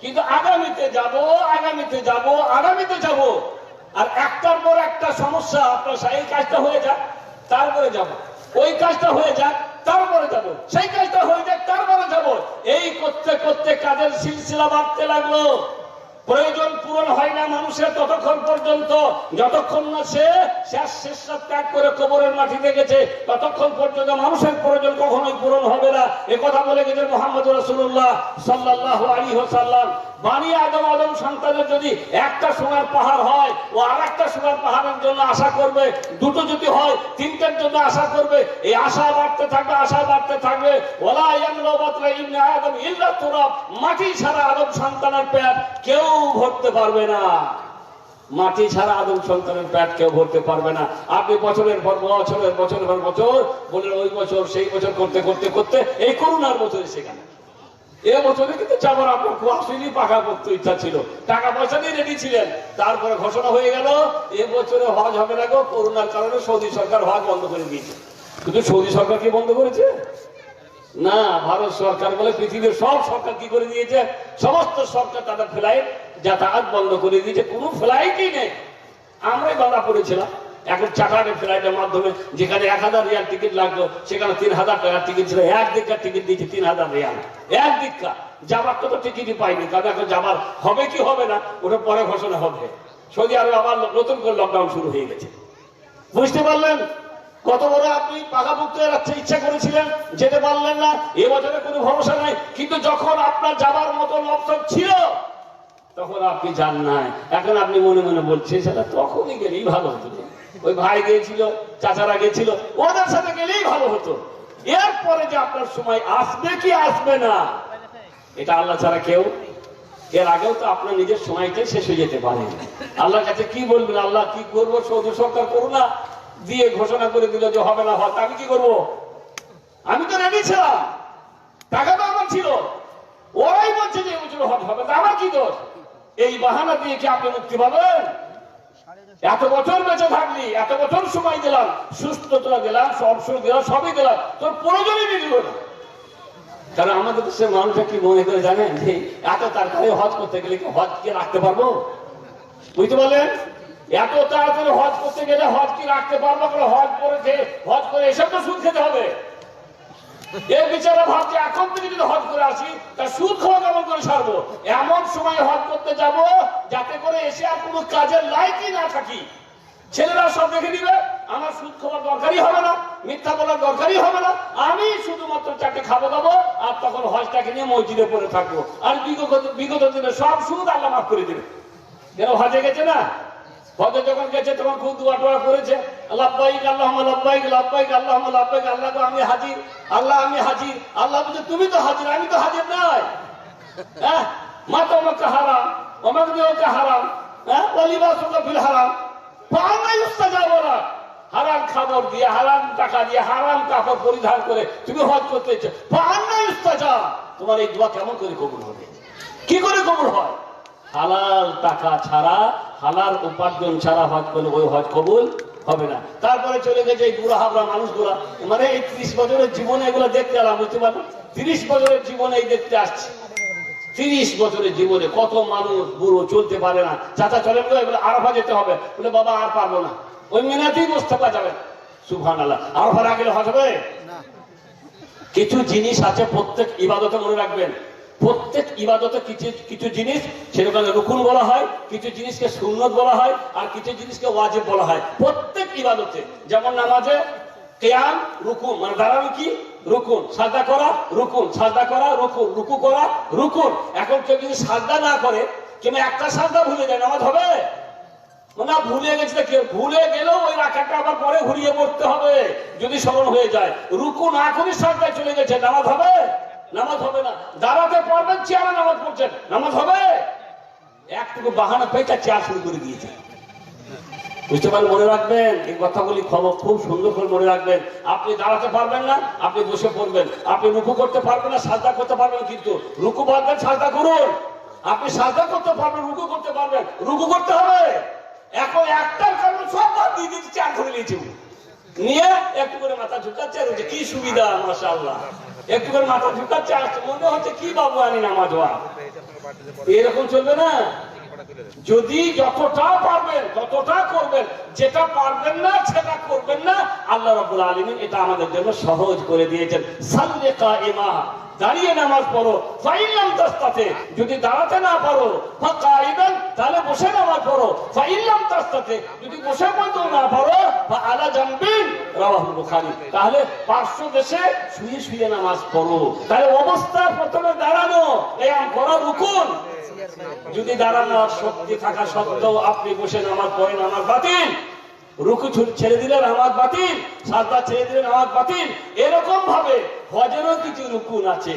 কিন্তু আগামীতে যাব, আগামীতে যাব, আগামীতে যাব, আর একটার পর একটা সমস্যা আপনার। এই কাজটা হয়ে যাক তারপরে যাব, ওই কাজটা হয়ে যাক তারপরে যাব, সেই কাজটা হয়ে যাক তারপরে যাব, এই করতে করতে কাজের সিলসিলা বাড়তে লাগলো। প্রয়োজন পূরণ হয় না মানুষের ততক্ষণ পর্যন্ত, যতক্ষণ না সে শেষ ত্যাগ করে কবরের মাটিতে গেছে, ততক্ষণ পর্যন্ত মানুষের প্রয়োজন কখনোই পূরণ হবে না। এ কথা বলে গেছেন মুহাম্মদ রাসূলুল্লাহ সাল্লাল্লাহু আলাইহি ওয়াসাল্লাম। বানি আদম সন্তানের যদি একটা সোনার পাহাড় হয়, ও আরেকটা সোনার পাহাড়ের জন্য আশা করবে, দুটো যদি হয় তিনটার জন্য আশা করবে, এই আশা বাড়তে থাকবে, আশা বাড়তে থাকবে। ওয়ালা ইয়ামলাউ বাতনা ইবনে আদম ইল্লা তুরাব, মাটি ছাড়া আদম সন্তানের পেট কেউ ভরতে পারবে না, মাটি ছাড়া আদম সন্তানের পেট কেউ ভরতে পারবে না। আপনি বছরের পর বছর বলেন ওই বছর সেই বছর করতে করতে করতে এই করোনার বছরে সেখানে এ বছরে কিন্তু যাবার আপনার খুব আসলেই পাকা করতে ইচ্ছা ছিল, টাকা পয়সা দিয়ে রেডি ছিলেন, তারপরে ঘোষণা হয়ে গেল এ বছরে হজ হবে না গো, করোনার কারণে সৌদি সরকার হজ বন্ধ করে দিয়েছে। কিন্তু সৌদি সরকার কি বন্ধ করেছে? না, ভারত সরকার বলে পৃথিবীর সব সরকার কি করে দিয়েছে, সমস্ত সরকার তাদের ফ্লাইট যাতায়াত বন্ধ করে দিয়েছে, কোনো ফ্লাইটই নেই। আমরাই বাধা পড়েছিলাম, এখন চার্টার্ড ফ্লাইটের মাধ্যমে যেখানে 1000 রিয়াল টিকিট লাগতো সেখানে 3000 টাকার টিকিট ছিল, এক দিককার টিকিট দিয়েছে 3000 রিয়াল, এক দিককার। যাবার তো টিকিটই পাইনি, কারণ এখন যাবার হবে কি হবে না ওটা পরে ঘোষণা হবে। সৌদি আরবে আবার নতুন করে লকডাউন শুরু হয়ে গেছে। বুঝতে পারলেন কত বড় আপনি পাকাপোক্ত ইচ্ছা করেছিলেন, যেতে পারলেন না, এবছরে কোনো ভরসা নাই। কিন্তু যখন আপনার যাবার মতো অবসর ছিল তখন আপনি যান নাই। এখন আপনি মনে মনে বলছেন সেটা তখনই গেলেই ভালো হতো, ওই ভাই গিয়েছিল, চাচারা গেছিল, ওদের সাথে গেলেই ভালো হতো। এরপরে যে আপনার সময় আসবে কি আসবে না এটা আল্লাহ ছাড়া কেউ, এর আগেও তো আপনার নিজের সময়টাই শেষ হয়ে যেতে পারে। আল্লাহর কাছে কি বলবেন, আল্লাহ কি করবো, সৌদি সরকার করোনা দিয়ে ঘোষণা করে দিল যে হবে না হজ, আমি কি করবো? আমি তো রেডি ছিলাম, টাকা তো আমার ছিল, ওরাই বলছে যে এবছর হজ হবে, আমার কি দোষ? এই বাহানা দিয়ে কি আপনি মুক্তি পাবেন? এত বছর বেঁচে থাকলি, এত বছর সময় দিলাম, সুস্থতা দিলাম, অবসর দিলাম, সবই দিলাম, তোর প্রয়োজনই দিল না। কারণ আমাদের দেশের মানুষরা কি মনে করে জানেন যে এত তাড়াতাড়ি হজ করতে গেলে কি হজ কি রাখতে পারবো? বুঝতে পারলেন? এত তাড়াতাড়ি হজ করতে গেলে হজ কি রাখতে পারবো? হজ করেছে, হজ করে এসব তো সুদ খেতে হবে। এর বিচারে ভাবছে এখন থেকে যদি হজ করে আসি তা সুদ খাওয়া কেমন করে ছাড়বো? এমন সময় হজ করতে যাব যাতে করে এসে আর কোনো কাজের লাইকই না থাকি। ছেলেরা সব দেখে দিবে, আমার সুদ খাওয়ার দরকারই হবে না, মিথ্যা বলার দরকারই হবে না, আমি শুধুমাত্র চারটে খাবো দাবো, আর তখন হজটাকে নিয়ে মসজিদে পড়ে থাকবো, আর বিগত দিনে সব সুদ আল্লাহ মাফ করে দেবে। কেন হজে গেছে না, হজে যখন গেছে তখন খুব দোয়া টোয়া করেছে, লাব্বাইক আল্লাহুম্মা লাব্বাইক, লাব্বাইক আল্লাহুম্মা লাব্বাইক, আল্লাহ তো আমি হাজির, আল্লাহ আমি হাজির। আল্লাহ বলছে তুমি তো হাজির, আমি তো হাজির নাই। হ্যাঁ, মা তোমাকে হারাম, ওমাকে হারাম, হ্যাঁ, ওয়ালিবাসুকা ফিল হারাম, ফাআনা ইস্তাজাবু লাক। হারাম খাবার দিয়ে, হারাম টাকা দিয়ে, হারাম কাপড় পরিধান করে তুমি হজ করতে ইচ্ছে, ফাআনা ইস্তাজাব। তোমার এই দোয়া কেমন করে কবুল হবে? কি করে কবুল হয়? হালাল টাকা ছাড়া, হালাল উপার্জন ছাড়া হজ করলে ওই হজ কবুল হবে না। তারপরে চলে গেছে এই বুড়া হাবড়া মানুষগুলা, মানে এই 30 বছরের জীবনে এগুলো দেখতে এলাম, বুঝতে পারবেন? 30 বছরের জীবনে এই দেখতে আসছে। 30 বছরের জীবনে কত মানুষ বুড়ো, চলতে পারে না। চাচা চলেন গো, এগুলো আরাফা যেতে হবে, বলে বাবা আর পারবো না। ওই মিনাতেই মোস্তফা যাবেন। সুবহানাল্লাহ। আরাফার আগে হজ হবে? কিছু জিনিস আছে প্রত্যেক ইবাদতে, মনে রাখবেন প্রত্যেক ইবাদতে কিছু কিছু জিনিস সেটাকে রুকুন বলা হয়, কিছু জিনিসকে সুন্নত বলা হয়, আর কিছু জিনিসকে ওয়াজিব বলা হয় প্রত্যেক ইবাদতে। যেমন নামাজে কিয়াম রুকুন, মানে দাঁড়ানো কি রুকুন, সাজদা করা রুকুন, সাজদা করা রুকুন, রুকু করা রুকুন। এখন কেউ যদি সাজদা না করে, কিংবা একটা সাজদা ভুলে যায়, নামাজ হবে না? ভুলে গেছে, কেউ ভুলে গেলেও ওই রাখাটা আবার পরে ঘুরিয়ে পড়তে হবে যদি স্মরণ হয়ে যায়। রুকু না করে সাজদায় চলে গেছে, নামাজ হবে? নামাজ হবে না। দাঁড়াতে পারবেন, চেয়ারে নামাজ পড়ছেন, নামাজ হবে? একটুকু বাহানা পেয়ে চেয়ার শুরু করে দিয়েছে। বুঝতে পারেন? মনে রাখবেন এই কথাগুলি, খবর খুব সুন্দর করে মনে রাখবেন। আপনি দাঁড়াতে পারবেন না, আপনি বসে পড়বেন। আপনি রুকু করতে পারবেন না, সাজদা করতে পারবেন, কিন্তু রুকু পারবেন, সাজদা করুন। আপনি সাজদা করতে পারবেন, রুকু করতে পারবেন, রুকু করতে হবে। এখন একটার কারণে সব বাদ দিয়ে দিতে চেয়ার ধরে নিয়েছে, নিয়ে একটু করে মাথা ঝুঁকাচ্ছে, আর কি সুবিধা, মাশাআল্লাহ। একটু করে মাথা ঝুঁকাচ্ছে, আসছে, মনে হচ্ছে কি বাবু আনি নামাজ হওয়া। এরকম চলবে না। যদি যতটা পারবেন ততটা করবেন, যেটা পারবেন না সেটা করবেন না। আল্লাহ রাব্বুল আলামিন এটা আমাদের জন্য সহজ করে দিয়েছেন। সাল্লি কাইমা, দাঁড়িয়ে নামাজ পড়ো। ফাইল্লাম তাস্তাতে, যদি দাঁড়াতে না পারো, ফাকাইদান, তাহলে বসে নামাজ পড়ো। ফাইল্লাম তাস্তাতে, যদি বসে পড়তে না পারো, ফাআলা জামবিন, রাওয়াহুল বুখারী, তাহলে পার্শ্ব দেশে শুয়ে শুয়ে নামাজ পড়ো। তাহলে অবস্থা প্রথমে দাঁড়ানো, কিয়াম করা, রুকুন। যদি দাঁড়ানোর শক্তি থাকা সত্ত্বেও আপনি বসে নামাজ পড়েন, নামাজ বাতিল। রুকু ছেড়ে দিলে নামাজ বাতিল, সাজদা ছেড়ে দিলে নামাজ বাতিল। এরকম ভাবে হজেরও কিছু রুকুন আছে।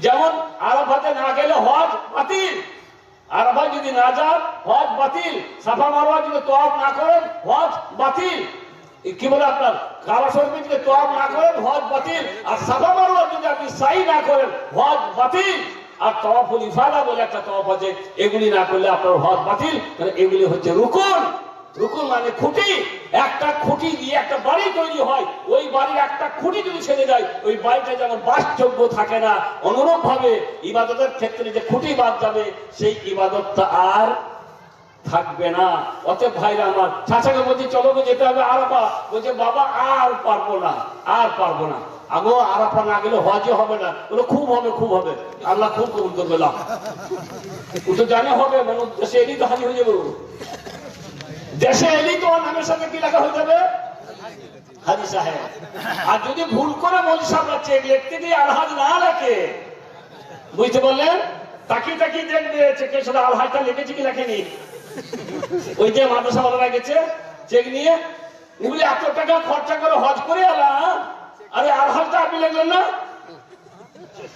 যেমন আরাফাতে না গেলে হজ বাতিল, আরাফা যদি না যান হজ বাতিল। সাফা মারওয়া যদি তওয়াফ না করেন হজ বাতিল। কি বলে আপনার কাবা শরীফে যদি তওয়াফ না করেন হজ বাতিল। আর সাফা মারওয়া যদি আপনি সাই না করেন হজ বাতিল। আর তওয়াফুল ইফাদা বলে একটা তওয়াফ আছে, এগুলি না করলে আপনার হজ বাতিল। কারণ এগুলি হচ্ছে রুকুন। রুকুন মানে খুঁটি। একটা খুঁটি দিয়ে একটা বাড়ি তৈরি হয়, ওই বাড়ির একটা খুঁটি যদি ছেড়ে যায়, ওই বাড়িটা যেমন বাসযোগ্য থাকে না, অনুরূপ ভাবে ইবাদতের ক্ষেত্রে যে খুঁটি বাদ যাবে, সেই ইবাদতটা আর থাকবে না। অতএব ভাইরা আমার, চাচাকে বলছি চলো যেতে হবে আরাফা, বলছে বাবা আর পারবো না, আর পারবো না। আগো আরাফা না গেলে হজে হবে না। বলে খুব হবে, খুব হবে, আল্লাহ খুব কবুল করবে। ও তো জানে হবে, মানে দেশে এলেই তো হাজির হয়ে যাবে। দেশে এলেই তো ওর নামের সাথে কি লেখা হয়ে যাবে? হাজি সাহেব। আর যদি ভুল করে মৌলভী সাহেবরা চেক লিখতে দিয়ে আলহাজ না লেখে, বুঝতে পারলেন, তাকিয়ে তাকিয়ে দেখবে চেকের সাথে আলহাজটা লিখেছে কি লেখেনি। ওই যে মাদ্রাসা ওয়ালারা গেছে চেক নিয়ে, বলে এত টাকা খরচা করে হজ করে আলাম, আরে আলহাজটা আপনি লিখলেন না।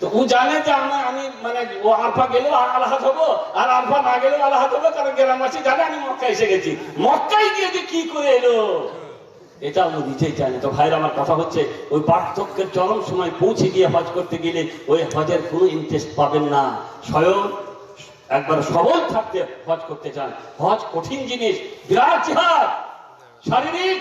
তো ও জানে যে আমি মানে ও আলফা গেলেও আলহাজ হবো, আর আলফা না গেলেও আলহাজ হবো, কারণ গ্রামবাসী জানে আমি মক্কা এসে গেছি। মক্কায় গিয়ে যে কি করে এলো এটা ও নিজেই জানে। তো ভাইরা আমার কথা হচ্ছে, ওই পার্থক্যের চরম সময় পৌঁছে গিয়ে হজ করতে গেলে ওই হজের কোনো ইন্টারেস্ট পাবেন না। স্বয়ং একবার সবল থাকতে হজ করতে চান। হজ কঠিন জিনিস, বিরাট জিহাদ, শারীরিক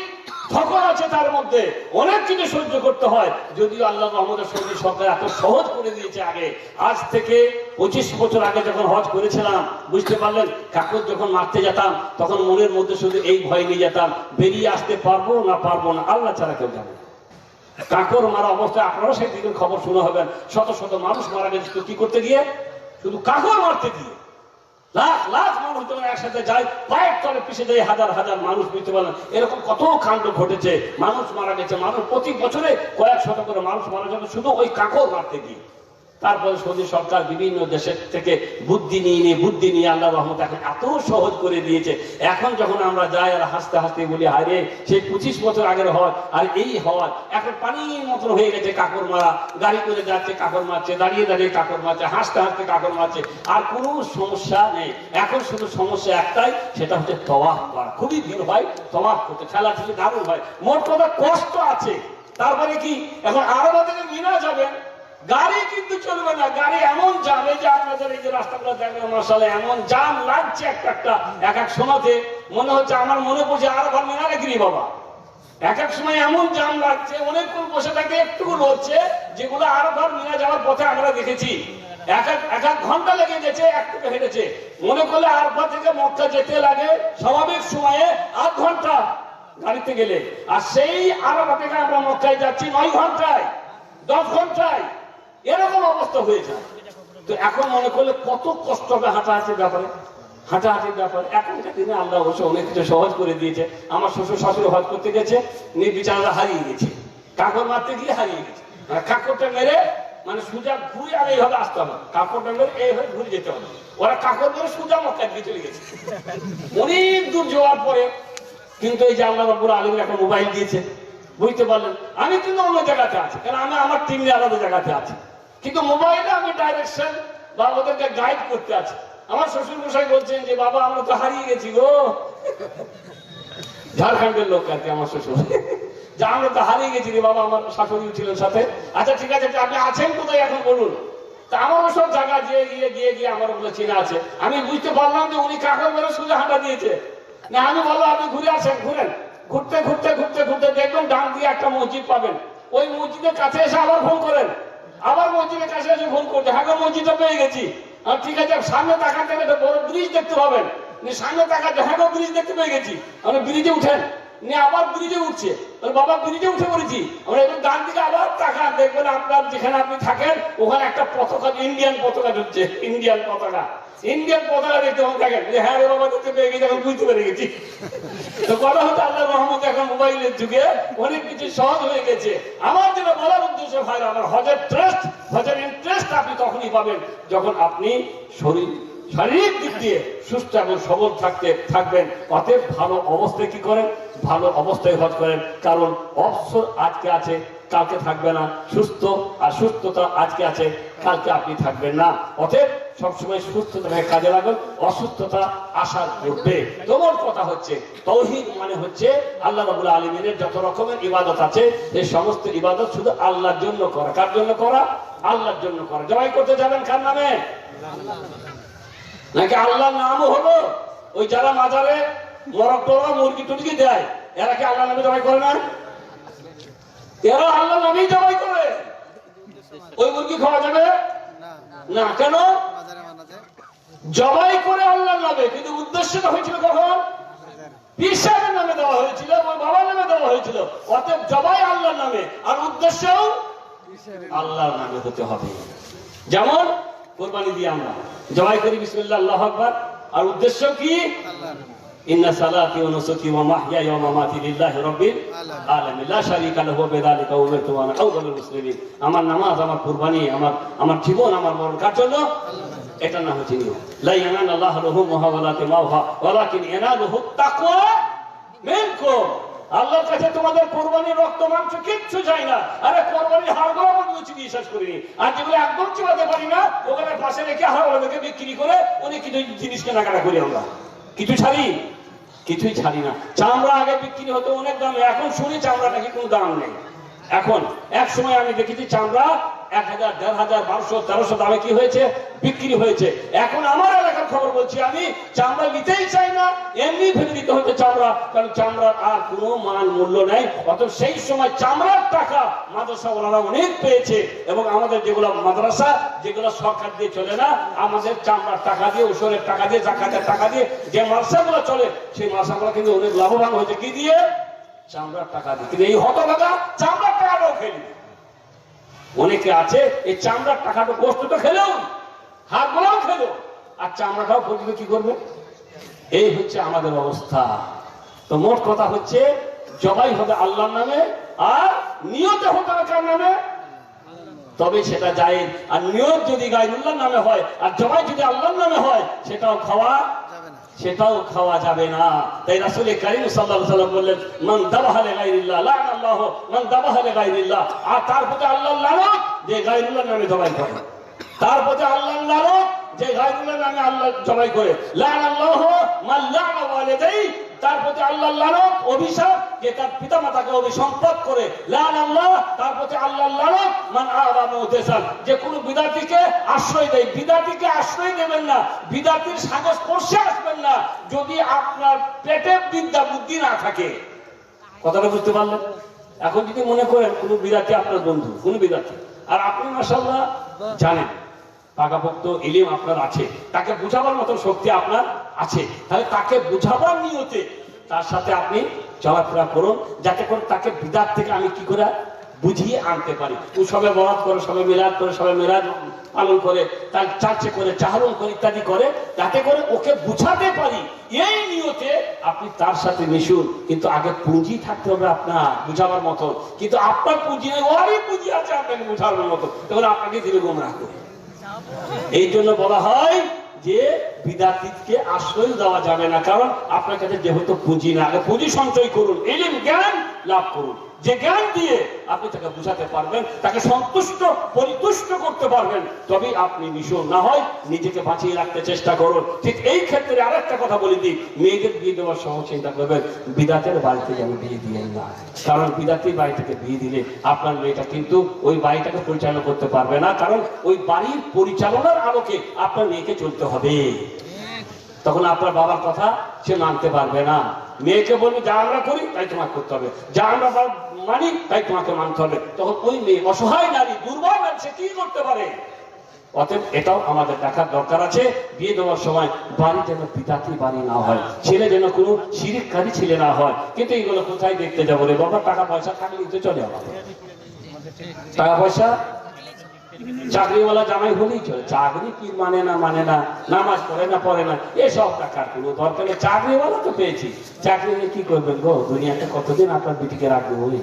ধকল আছে, তার মধ্যে অনেক কিছু সহ্য করতে হয়। যদিও আল্লাহ রহমতের সৌদি সরকার এত সহজ করে দিয়েছে। আগে আজ থেকে 25 বছর আগে যখন হজ করেছিলাম, বুঝতে পারলেন, কাকর যখন মারতে যেতাম তখন মনের মধ্যে শুধু এই ভয় নিয়ে যেতাম, বেরিয়ে আসতে পারবো না পারবো না, আল্লাহ ছাড়া কেউ জানে। কাকর মারা অবস্থায় আপনারা সেই দিকের খবর শুনে হবেন, শত শত মানুষ মারা গেছে কি করতে গিয়ে, শুধু কাকর মারতে গিয়ে। লাখ লাখ মানুষ যখন একসাথে যায়, পায়ের তলে পিছিয়ে যায় হাজার হাজার মানুষ, বুঝতে পারলেন। এরকম কত কাণ্ড ঘটেছে, মানুষ মারা গেছে, মানুষ প্রতি বছরে কয়েক শত করে মানুষ মারা যাবে শুধু ওই কাকর মারতে গিয়ে। তারপরে সৌদি সরকার বিভিন্ন দেশের থেকে বুদ্ধি নিয়ে আল্লাহ রহমত এখন এত সহজ করে দিয়েছে। এখন যখন আমরা যাই আর হাসতে হাসতে বলি, হায়রে সেই 25 বছর আগের হজ আর এই হজ এখন পানির মতন হয়ে গেছে। কাকর মারা, গাড়ি করে যাচ্ছে কাকর মারছে, দাঁড়িয়ে দাঁড়িয়ে কাকর মারছে, হাসতে হাসতে কাকর মারছে, আর কোনো সমস্যা নেই। এখন শুধু সমস্যা একটাই, সেটা হচ্ছে তওয়াফ করা। খুবই ভিড় হয় তওয়াফ করতে, খেলাধুলি দারুণ হয়, মোট কথা কষ্ট আছে। তারপরে কি, এখন আরাফা থেকে মিনা যাবেন, গাড়ি কিন্তু চলবে না, গাড়ি এমন জাম, এই যে আপনাদের এই যে রাস্তাগুলো দেখবেন মাশাআল্লাহ এমন জাম লাগছে একটা এক এক সময়তে, মনে হচ্ছে আমার মনে পড়ছে আরাফার মিনারে গিরি বাবা। এক এক সময় এমন জাম লাগছে, অনেকক্ষণ বসে থাকে, একটুকু লড়ছে, যেগুলো আরাফার মিনা যাওয়ার পথে আমরা দেখেছি এক এক ঘন্টা লেগে গেছে, একটু হেঁটেছে। মনে করলে আরাফা থেকে মক্কা যেতে লাগে স্বাভাবিক সময়ে 8 ঘন্টা, গাড়িতে গেলে। আর সেই আরাফা থেকে আমরা মক্কায় যাচ্ছি 9 ঘন্টায়, 10 ঘন্টায়, এরকম অবস্থা হয়ে যায়। তো এখন মনে করলে কত কষ্ট হবে হাঁটাহাঁটির ব্যাপারে, হাঁটাহাঁটির ব্যাপারে। এখনকার দিনে আল্লাহ অবশ্য অনেক কিছু সহজ করে দিয়েছে। আমার শ্বশুর শাশুড়ি হজ করতে গেছে, বিচাররা হারিয়ে গেছে, কাকড় মারতে গিয়ে হারিয়ে গেছে। কাকড়টা মেরে মানে সোজা ঘুরে আর এইভাবে আসতে হবে, কাকড়টা মেরে এইভাবে ঘুরে যেতে হবে। ওরা কাকড় মেরে সোজা মক্কায় দিয়ে চলে গেছে অনেক দূর যাওয়ার পরে। কিন্তু এই যে আল্লাহ রাব্বুল আলামিন একটা মোবাইল দিয়েছে, বুঝতে পারলেন? আমি কিন্তু অন্য জায়গাতে আছি, কারণ আমি আমার টিম নিয়ে আলাদা জায়গাতে আছি, কিন্তু মোবাইলে আমি ডাইরেকশন বা ওদেরকে গাইড করতে আছি। আমার শ্বশুর মশাই বলছেন যে বাবা আমরা তো হারিয়ে গেছি গো, ঝাড়খণ্ডের লোক আর কি আমার শ্বশুর, যে আমরা তো হারিয়ে গেছি রে বাবা। আমার শাশুড়ি ছিলেন সাথে। আচ্ছা ঠিক আছে, আপনি আছেন কোথায় এখন বলুন। তা আমার সব জায়গা গিয়ে আমার ওগুলো চেনা আছে। আমি বুঝতে পারলাম যে উনি কাকড় মেরে সোজা হাঁটা দিয়েছে না। আমি বললাম আপনি ঘুরে আসেন, ঘুরেন। ঘুরতে ঘুরতে ঘুরতে ঘুরতে দেখবেন ডান দিয়ে একটা মসজিদ পাবেন, ওই মসজিদের কাছে এসে আবার ফোন করেন, আবার মসজিদের কাছে এসে ফোন করতে, হ্যাঁ মসজিদটা পেয়ে গেছি। আর ঠিক আছে, সামনে তাকাতে একটা বড় ব্রিজ দেখতে পাবেন, সামনে তাকাতে, হ্যাঁ ব্রিজ দেখতে পেয়ে গেছি। আমরা ব্রিজে উঠেন, আবার ব্রিজে উঠছে, বাবা ব্রিজে উঠে পড়েছি। আমরা একটু ডান দিকে আবার তাকান, দেখবেন আপনার যেখানে আপনি থাকেন ওখানে একটা পতাকা, ইন্ডিয়ান পতাকা ঢুকছে, ইন্ডিয়ান পতাকা, ইন্ডিয়ান পতাকা দেখতে থাকেন। হ্যাঁ রে বাবা দেখতে পেয়ে গেছি, এখন বুঝতে পেরে গেছি। তো কথা হচ্ছে আল্লাহ রহমতে এখন মোবাইলের যুগে অনেক কিছু সহজ হয়ে গেছে। আমার যেটা বলার উদ্দেশ্য ভাই, আমার হজের ট্রাস্ট, হজের ইন্টারেস্ট আপনি তখনই পাবেন যখন আপনি শারীরিক দিক দিয়ে সুস্থ এবং সবল থাকবেন। অতএব ভালো অবস্থায় কি করেন? ভালো অবস্থায় হজ করেন, কারণ অবসর আজকে আছে কালকে থাকবে না, সুস্থ আর সুস্থতা আজকে আছে কালকে আপনি থাকবেন না। অতএব সবসময় সুস্থতাকে কাজে লাগুন, অসুস্থতা আসার পূর্বে। তোমার কথা হচ্ছে তাওহীদ মানে হচ্ছে আল্লাহ রাব্বুল আলামিনের যত রকমের ইবাদত আছে এই সমস্ত ইবাদত শুধু আল্লাহর জন্য করা। কার জন্য করা? আল্লাহর জন্য করা। জবাই করতে যাবেন কার নামে? নাকি আল্লাহর নামও হলো ওই যারা মাজারে মরক টরক মুরগি টুরগি দেয়, এরা কি আল্লাহর নামে জবাই করে না? এরা আল্লাহর নামেই জবাই করে। ওই মুরগি খাওয়া যাবে না। কেন? জবাই করে আল্লাহর নামে, কিন্তু উদ্দেশ্যটা হয়েছিল কখন? পীর সাহেবের নামে দেওয়া হয়েছিল, ওই বাবার নামে দেওয়া হয়েছিল। অতএব জবাই আল্লাহর নামে, আর উদ্দেশ্যও আল্লাহর নামে হতে হবে। যেমন কোরবানি দিয়ে আমরা জবাই করি বিসমিল্লাহ আল্লাহু আকবার, আর উদ্দেশ্য কি? ইন্না সালাতি ওয়া নুসুকি ওয়া মাহইয়ায়া ওয়া মামাতি লিল্লাহি রাব্বিল আলামিন লা শারীকা লাহু ওয়া বিযালিকা উমিরতু ওয়া আনা আউয়ালুল মুসলিমিন। আমার নামাজ, আমার কুরবানি, আমার জীবন, আমার মরণ কার জন্য? এটা না হচ্ছে নিয়ম। লা ইয়ানালুল্লাহু লুহুমুহা ওয়া দিমাউহা ওয়ালাকিন ইয়ানালুহু তাকওয়া মিনকুম। আল্লাহর কাছে তোমাদের কুরবানির রক্ত মাংস কিচ্ছু চাই না। আরে কুরবানির হাড়গুলো পর্যন্ত চিবিয়ে শেষ করিনি, আর যেগুলো একদম চিবাতে পারি না ওখানে পাশে রেখে হাড়গুলোকে বিক্রি করে অনেক কিছু জিনিস কেনাকাটা করি। আমরা কিছুই ছাড়ি না। চামড়া আগে বিক্রি হতো অনেক দামে, এখন শুনি চামড়া নাকি কোনো দাম নেই। এখন এক সময় আমি দেখেছি চামড়া 1000, 1500, 1200, 1300 দামে কি হয়েছে? বিক্রি হয়েছে। এখন আমার এলাকার খবর বলছি, আমি চামড়া নিতেই চাই না, এমনি ফেলে দিতে হচ্ছে চামড়া, কারণ চামড়ার আর কোনো মান মূল্য নেই। অত সেই সময় চামড়ার টাকা মাদ্রাসা ওনারা অনেক পেয়েছে, এবং আমাদের যেগুলো মাদ্রাসা যেগুলো সরকার দিয়ে চলে না, আমাদের চামড়ার টাকা দিয়ে, ওষুধের টাকা দিয়ে, জাকাতের টাকা দিয়ে যে মাদ্রাসাগুলো চলে সেই মাদ্রাসাগুলো কিন্তু অনেক লাভবান হয়েছে। কি দিয়ে? চামড়ার টাকা দিয়ে। কিন্তু এই হতভাগা চামড়ার টাকাটাও খেলি। অনেকে আছে এই চামড়ার টাকাটা গোস্ত তো খেলেও, হাড়গুলোও খেলো, আর চামড়াটাও পর্যন্ত কি করবে? এই হচ্ছে আমাদের অবস্থা। তো মোট কথা হচ্ছে জবাই হবে আল্লাহর নামে, আর নিয়ত হতে হবে কার নামে? তবে সেটা জায়েজ। আর নিয়ত যদি গায়রুল্লাহর নামে হয় আর জবাই যদি আল্লাহর নামে হয় সেটাও খাওয়া যাবে না। তাই রাসূল কারীম সাল্লাল্লাহু আলাইহি ওয়াসাল্লাম বললেন, মান দাবাহা লিগাইরিল্লাহ লা'নাল্লাহু মান দাবাহা লিগাইরিল্লাহ। আর তার প্রতি আল্লাহর লানত যে গায়রুল্লাহর নামে জবাই করে, তার প্রতি আল্লাহর লানত যে গায়রুল্লাহর নামে আল্লাহ জবাই করে। লা'নাল্লাহু মান লা'না ওয়ালিদাই, তার প্রতি আল্লাহর লানত, অভিশাপ যে তার পিতামাতাকে অভিসম্পদ করে। লা'নাল্লাহ, তার প্রতি আল্লাহর লানত মান আ'বা মুহতাসাব, যে কোনো বিদআতীকে আশ্রয় দেয়। বিদআতীকে আশ্রয় দেবেন না, বিদআতীর সংস্পর্শে আসবেন না যদি আপনার পেটে বিদ্যা বুদ্ধি না থাকে। কথাটা বুঝতে পারলেন? এখন যদি মনে করেন কোন বিদআতী আপনার বন্ধু, কোন বিদআতী, আর আপনি মাশাআল্লাহ জানেন, পাকাপোক্ত ইলম আপনার আছে, তাকে বুঝাবার মতো শক্তি আপনার আছে, তাহলে তাকে বুঝাবার নিয়তে তার সাথে আপনি চলাফেরা করুন, যাতে করে তাকে বিদাত থেকে আমি কি করে বুঝিয়ে আনতে পারি। ও সবে বরাত করে, সবে মিলাদ করে, সবে মিলাদ পালন করে, তার চার্চে করে, চাহরুন করে, ইত্যাদি করে, যাতে করে ওকে বুঝাতে পারি। এই নিয়তে আপনি তার সাথে মিশুন, কিন্তু আগে পুঁজি থাকতে হবে আপনার বুঝাবার মতো। কিন্তু আপনার পুঁজি নেই, ওরই পুঁজি আছে আপনাকে বুঝাবার মতো, তখন আপনাকে দিলে গোমরাহ করে। এই জন্য বলা হয় যে বিদাতীকে আশ্রয় দেওয়া যাবে না, কারণ আপনার কাছে যেহেতু পুঁজি না, আগে পুঁজি সঞ্চয় করুন, ইলম জ্ঞান লাভ করুন, যে জ্ঞান দিয়ে আপনি তাকে বুঝাতে পারবেন, তাকে সন্তুষ্ট পরিতুষ্ট করতে পারবেন, তবেই আপনি মিশুন। না হয় নিজেকে বাঁচিয়ে রাখতে চেষ্টা করুন। ঠিক এই ক্ষেত্রে আরেকটা কথা বলে দিই, মেয়েদের বিয়ে দেওয়ার সময় চিন্তা করবেন বিদাতের বাড়িতে যেন বিয়ে দিলেন না, কারণ বিদাতির বাড়ি থেকে বিয়ে দিলে আপনার মেয়েটা কিন্তু ওই বাড়িটাকে পরিচালনা করতে পারবে না, কারণ ওই বাড়ির পরিচালনার আলোকে আপনার মেয়েকে চলতে হবে। তখন আপনার বাবার কথা সে মানতে পারবে না। মেয়েকে বলবে যা আমরা করি তাই তোমাকে করতে হবে, যা আমরা মানি তাই তোমাকে মানতে হবে। তখন ওই মেয়ে অসহায় নারী, দুর্বল নারী, সে কি করতে পারে? অতএব এটাও আমাদের দেখার দরকার আছে, বিয়ে দেওয়ার সময় বাড়ি যেন বিদাতি বাড়ি না হয়, ছেলে যেন কোনো শিরিককারী ছেলে না হয়। কিন্তু এইগুলো কোথায় দেখতে যাবো রে বাবা? টাকা পয়সা থাকলেই তো চলে আমাদের, টাকা পয়সা চাকরিওয়ালা জামাই হলেই চলে। চাকরি কি মানে না, নামাজ পড়ে না, এসব টাকার কোনো দরকার নেই। চাকরিওয়ালা তো পেয়েছি, চাকরি নিয়ে কি করবেন গো? দুনিয়াতে কতদিন আপনার বিটিকে রাখবে? ওই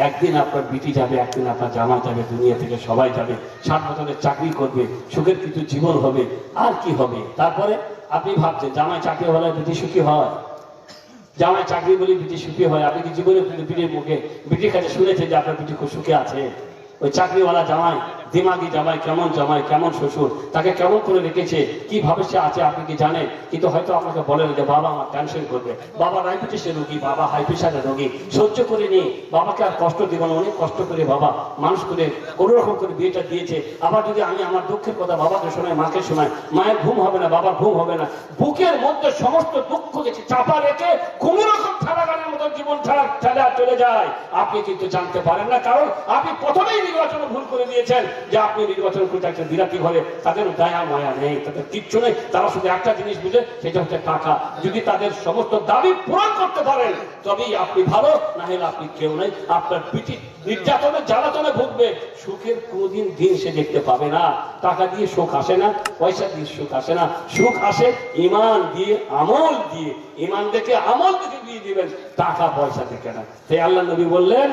একদিন আপনার বিটি যাবে, একদিন আপনার জামা যাবে, দুনিয়া থেকে সবাই যাবে। 60 বছরের চাকরি করবে, সুখের কিছু জীবন হবে, আর কি হবে? তারপরে আপনি ভাবছেন জামাই চাকরিওয়ালা বিটি সুখী হয়, জামাই চাকরি বলে বিটি সুখী হয়? আপনি কি জীবনে বিটির মুখে, বিটির কাছে শুনেছেন যে আপনার বিটি খুব সুখে আছে? ওই চাকরিওয়ালা জামাই, দিমাগি জামাই, কেমন শ্বশুর, তাকে কেমন করে রেখেছে, কিভাবে সে আছে আপনি কি জানেন? কিন্তু হয়তো আপনাকে বলেন যে বাবা আমার টেনশন করবে, বাবা ডায়াবেটিসের রোগী, বাবা হাই প্রেশারের রোগী, সহ্য করে নিয়ে বাবাকে আর কষ্ট দিব না। অনেক কষ্ট করে বাবা মানুষ করে কোনো রকম করে বিয়েটা দিয়েছে। আবার যদি আমি আমার দুঃখের কথা বাবাকে শোনাই, মাকে শোনাই, মায়ের ঘুম হবে না, বাবার ঘুম হবে না। বুকের মধ্যে সমস্ত দুঃখ গেছে চাপা রেখে কোন রকম ঠেলাগানের মতো জীবন ঠেলা চলে যায়। আপনি কিন্তু জানতে পারেন না, কারণ আপনি প্রথমেই নির্বাচনে ভুল করে দিয়েছেন যে আপনি নির্বাচন করতে একটা বিরাটি ঘরে, তাদের দয়া মায়া নেই, তাদের কিচ্ছু নেই। তারা শুধু একটা জিনিস বুঝে, সেটা হচ্ছে টাকা। যদি তাদের সমস্ত দাবি পূরণ করতে পারেন তবেই আপনি ভালো, না হলে আপনি কেউ নেই। আপনার পিঠি নির্যাতনে জ্বালাতনে ভুগবে, সুখের কোনদিন দিন সে দেখতে পাবে না। টাকা দিয়ে সুখ আসে না, পয়সা দিয়ে সুখ আসে না, সুখ আসে ইমান দিয়ে, আমল দিয়ে। ইমান দেখে আমল দেখে বিয়ে দিবেন, টাকা পয়সা দেখে না। তাই আল্লাহ নবী বললেন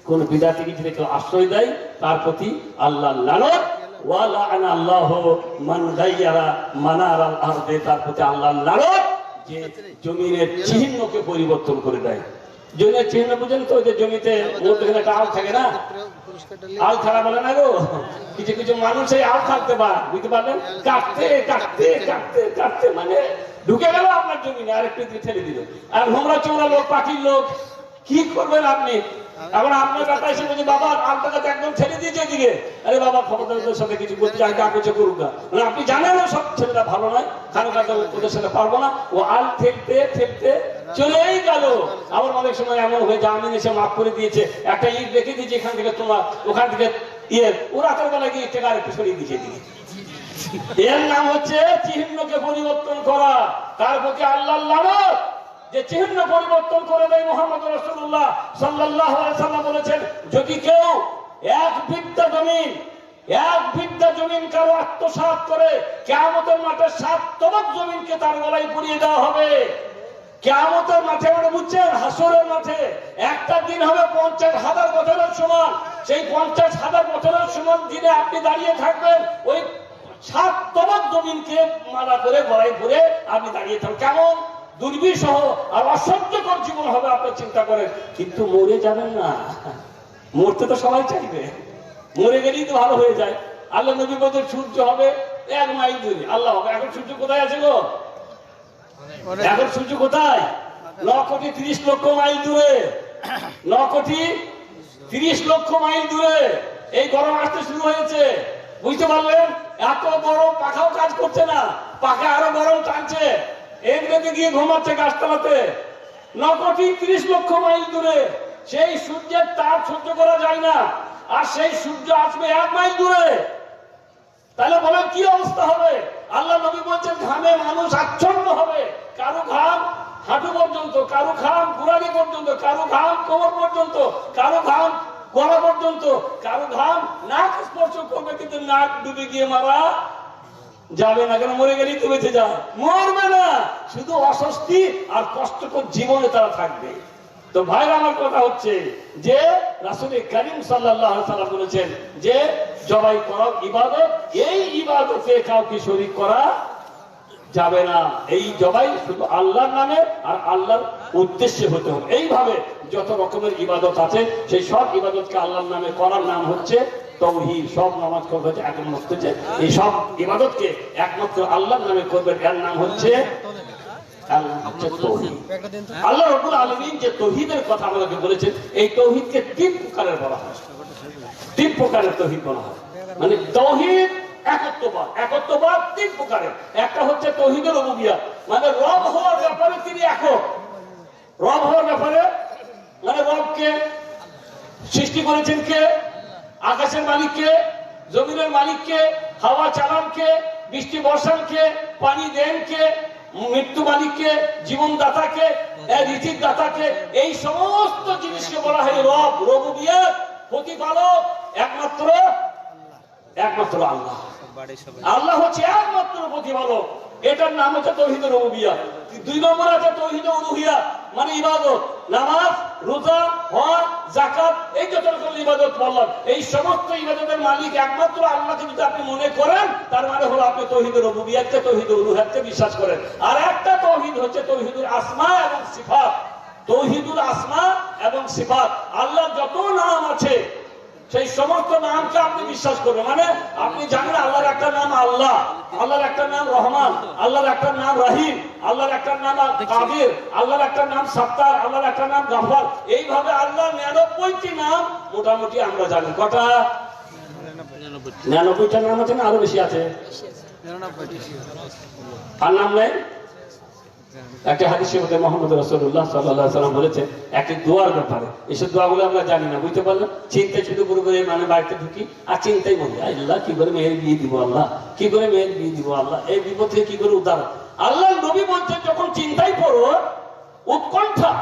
কোন বিদাতিকে যদি কেউ আশ্রয় দেয় তার প্রতি আল্লাহ লানত, ওয়া লাআনা আল্লাহু মান গায়্যারা মানারাল আরদি, তার প্রতি আল্লাহ লানত যে জমিনের চিহ্নকে পরিবর্তন করে দেয়। জমির চিহ্ন বুঝেন তো, যে জমিতে মধ্যখানে একটা আল থাকে না, আল ছাড়া বলে না গো, কিছু কিছু মানুষ এই আল থাকতে পারে, বুঝতে পারলেন? কাটতে মানে ঢুকে গেল আপনার জমিনে, আর একটু ঠেলে দিল। আর হোমরা চোরা লোক, পাখির লোক, কি করবেন আপনি? এখন আপনার কথা এসে বলছে বাবা আলটাকে একদম ছেড়ে দিয়েছে এদিকে। আরে বাবা ক্ষমতাদের সাথে কিছু বলতে চাই, যা কিছু করুক না, মানে আপনি জানেন সব ছেলেরা ভালো নয়, কারো কাছে ওদের সাথে পারবো না। ও আল ঠেলতে চলেই গেল। আবার অনেক সময় এমন হয়ে জামিন এসে মাফ করে দিয়েছে, একটা ইট রেখে দিয়েছে এখান থেকে, তোমার ওখান থেকে ও রাতের বেলা গিয়ে টাকা একটু সরিয়ে দিয়েছে এদিকে। এর নাম হচ্ছে চিহ্নকে পরিবর্তন করা। তার প্রতি আল্লাহ লানত যে চিহ্ন পরিবর্তন করে দেয়। মুহাম্মদ রাসূলুল্লাহ সাল্লাল্লাহু আলাইহি সাল্লাম বলেছেন, যদি কেউ এক বিদ্যা জমিন কারো আত্মসাৎ করে, কিয়ামতের মাঠে 7 তবক জমিনকে তার গলায় পরিয়ে দেওয়া হবে। কিয়ামতের মাঠে, মানে বুঝছেন, হাসরের মাঠে একটা দিন হবে 50,000 বছরের সমান। সেই 50,000 বছরের সমান দিনে আপনি দাঁড়িয়ে থাকবেন, ওই 7 তবক জমিনকে মালা করে গলায় পরে আপনি দাঁড়িয়ে থাকবেন। কেমন দুর্বিষহ আর অসহ্যকর জীবন হবে আপনি চিন্তা করেন। কিন্তু মরে যাবেন না, মরতে তো সবাই চাইবে, মরে গেলেই তো ভালো হয়ে যায়। আল্লাহ নবী বলেন সূর্য হবে 1 মাইল দূরে। আল্লাহ, এখন সূর্য কোথায় আছে গো? এখন সূর্য কোথায়? 9 কোটি 30 লক্ষ মাইল দূরে, 9 কোটি 30 লক্ষ মাইল দূরে। এই গরম আসতে শুরু হয়েছে, বুঝতে পারলেন? এত গরম, পাখাও কাজ করছে না, পাখা আরো গরম টানছে, এমনিতে গিয়ে ঘুমাচ্ছে গাছতলাতে। 9 কোটি 30 লক্ষ মাইল দূরে, সেই সূর্যের তাপ সহ্য করা যায় না, আর সেই সূর্য আসবে 1 মাইল দূরে। তাহলে বলেন কি অবস্থা হবে? আল্লাহ নবী বলছেন ঘামে মানুষ আচ্ছন্ন হবে, কারো ঘাম হাঁটু পর্যন্ত, কারো ঘাম গোড়ালি পর্যন্ত, কারো ঘাম কোমর পর্যন্ত, কারো ঘাম গলা পর্যন্ত, কারো ঘাম নাক স্পর্শ করবে, কিন্তু নাক ডুবে গিয়ে মারা যাবে না। কেন? মরে গেলেই তো বেঁচে যায়, মরবে না, শুধু অস্বস্তি আর কষ্টকর জীবনে তারা থাকবে। তো ভাইরা, আমার কথা হচ্ছে যে রাসূল করিম সাল্লাল্লাহু আলাইহি সাল্লাম বলেছেন যে জবাই করা ইবাদত, এই ইবাদতে কাউকে শরীক করা যাবে না। এই জবাই শুধু আল্লাহর নামে আর আল্লাহর উদ্দেশ্যে হতে হবে। এইভাবে যত রকমের ইবাদত আছে সেই সব ইবাদতকে আল্লাহর নামে করার নাম হচ্ছে তাওহীদ। সব নামাজ করবে একমাত্র, এই সব ইবাদতকে একমাত্র আল্লাহর নামে করবে, এর নাম হচ্ছে আল্লাহ রাব্বুল আলামিন যে তাওহীদের কথা আমাদেরকে বলেছেন, এই তাওহীদকে তিন প্রকারের বলা হয়। তিন প্রকারের তাওহীদ বলা হয়, মানে তাওহীদ একত্ববাদ। একত্ববাদ তিন প্রকারের। একটা হচ্ছে তাওহীদুল রুবুবিয়্যাহ, মানে রব হওয়ার ব্যাপারে তিনি একক। রব হওয়ার ব্যাপারে মানে রবকে সৃষ্টি করেছেন কে? আকাশের মালিক কে? জমিনের মালিক কে? হাওয়া চালান কে? বৃষ্টি বর্ষণ কে? পানি দেন কে? মৃত্যু মালিককে, জীবনদাতাকে, রিজিক দাতাকে, এই সমস্ত জিনিসকে বলা হয় রব। রুবুবিয়্যাহ, প্রতিপালক একমাত্র আল্লাহ। আল্লাহ হচ্ছে একমাত্র প্রতিপালক, এটার নাম হচ্ছে তাওহীদুর রুবুবিয়্যাহ। দুই নম্বর আছে তাওহীদুল উলুহিয়্যাহ, মানে ইবাদত, নামাজ, রোজা, হজ, যাকাত, এই যত রকম ইবাদত বললাম, এই সমস্ত ইবাদতের মালিক একমাত্র আল্লাহকে যদি আপনি মনে করেন, তার মানে হলো আপনি তাওহীদুর রুবুবিয়্যাহকে, তাওহীদুল উলুহিয়্যাহকে বিশ্বাস করেন। আর একটা তাওহীদ হচ্ছে তাওহীদুল আসমা এবং সিফাত। তাওহীদুল আসমা এবং সিফাত, আল্লাহর যত নাম আছে সেই সমস্ত নামকে আপনি বিশ্বাস করবেন। মানে আপনি জানেন আল্লাহর একটা নাম আল্লাহ, আল্লাহর একটা নাম রহমান, আল্লাহর একটা নাম রহিম, আল্লাহর একটা নাম কাদির, আল্লাহর একটা নাম সাত্তার, আল্লাহর একটা নাম গাফফার। এইভাবে আল্লাহর 99টি নাম মোটামুটি আমরা জানি। কটা? 99টা নাম আছে না আরো বেশি আছে? আর নাম নেই? একটা হাদিসের মধ্যে মুহাম্মদ রাসূলুল্লাহ সাল্লাল্লাহু আলাইহি ওয়াসাল্লাম বলেছেন একটি দোয়ার ব্যাপারে। এইসব দোয়াগুলো আমরা জানি না, বুঝতে পারলাম। চিন্তা শুধু করে মানে বাড়িতে ঢুকি আর চিন্তাই বলি, আল্লাহ কি করে মেয়ের বিয়ে দিব, আল্লাহ কি করে মেয়ের বিয়ে দিব, আল্লাহ এই বিপদ থেকে কি করে উদ্ধার। আল্লাহ নবী বলছেন যখন চিন্তাই পড়ো, উৎকণ্ঠা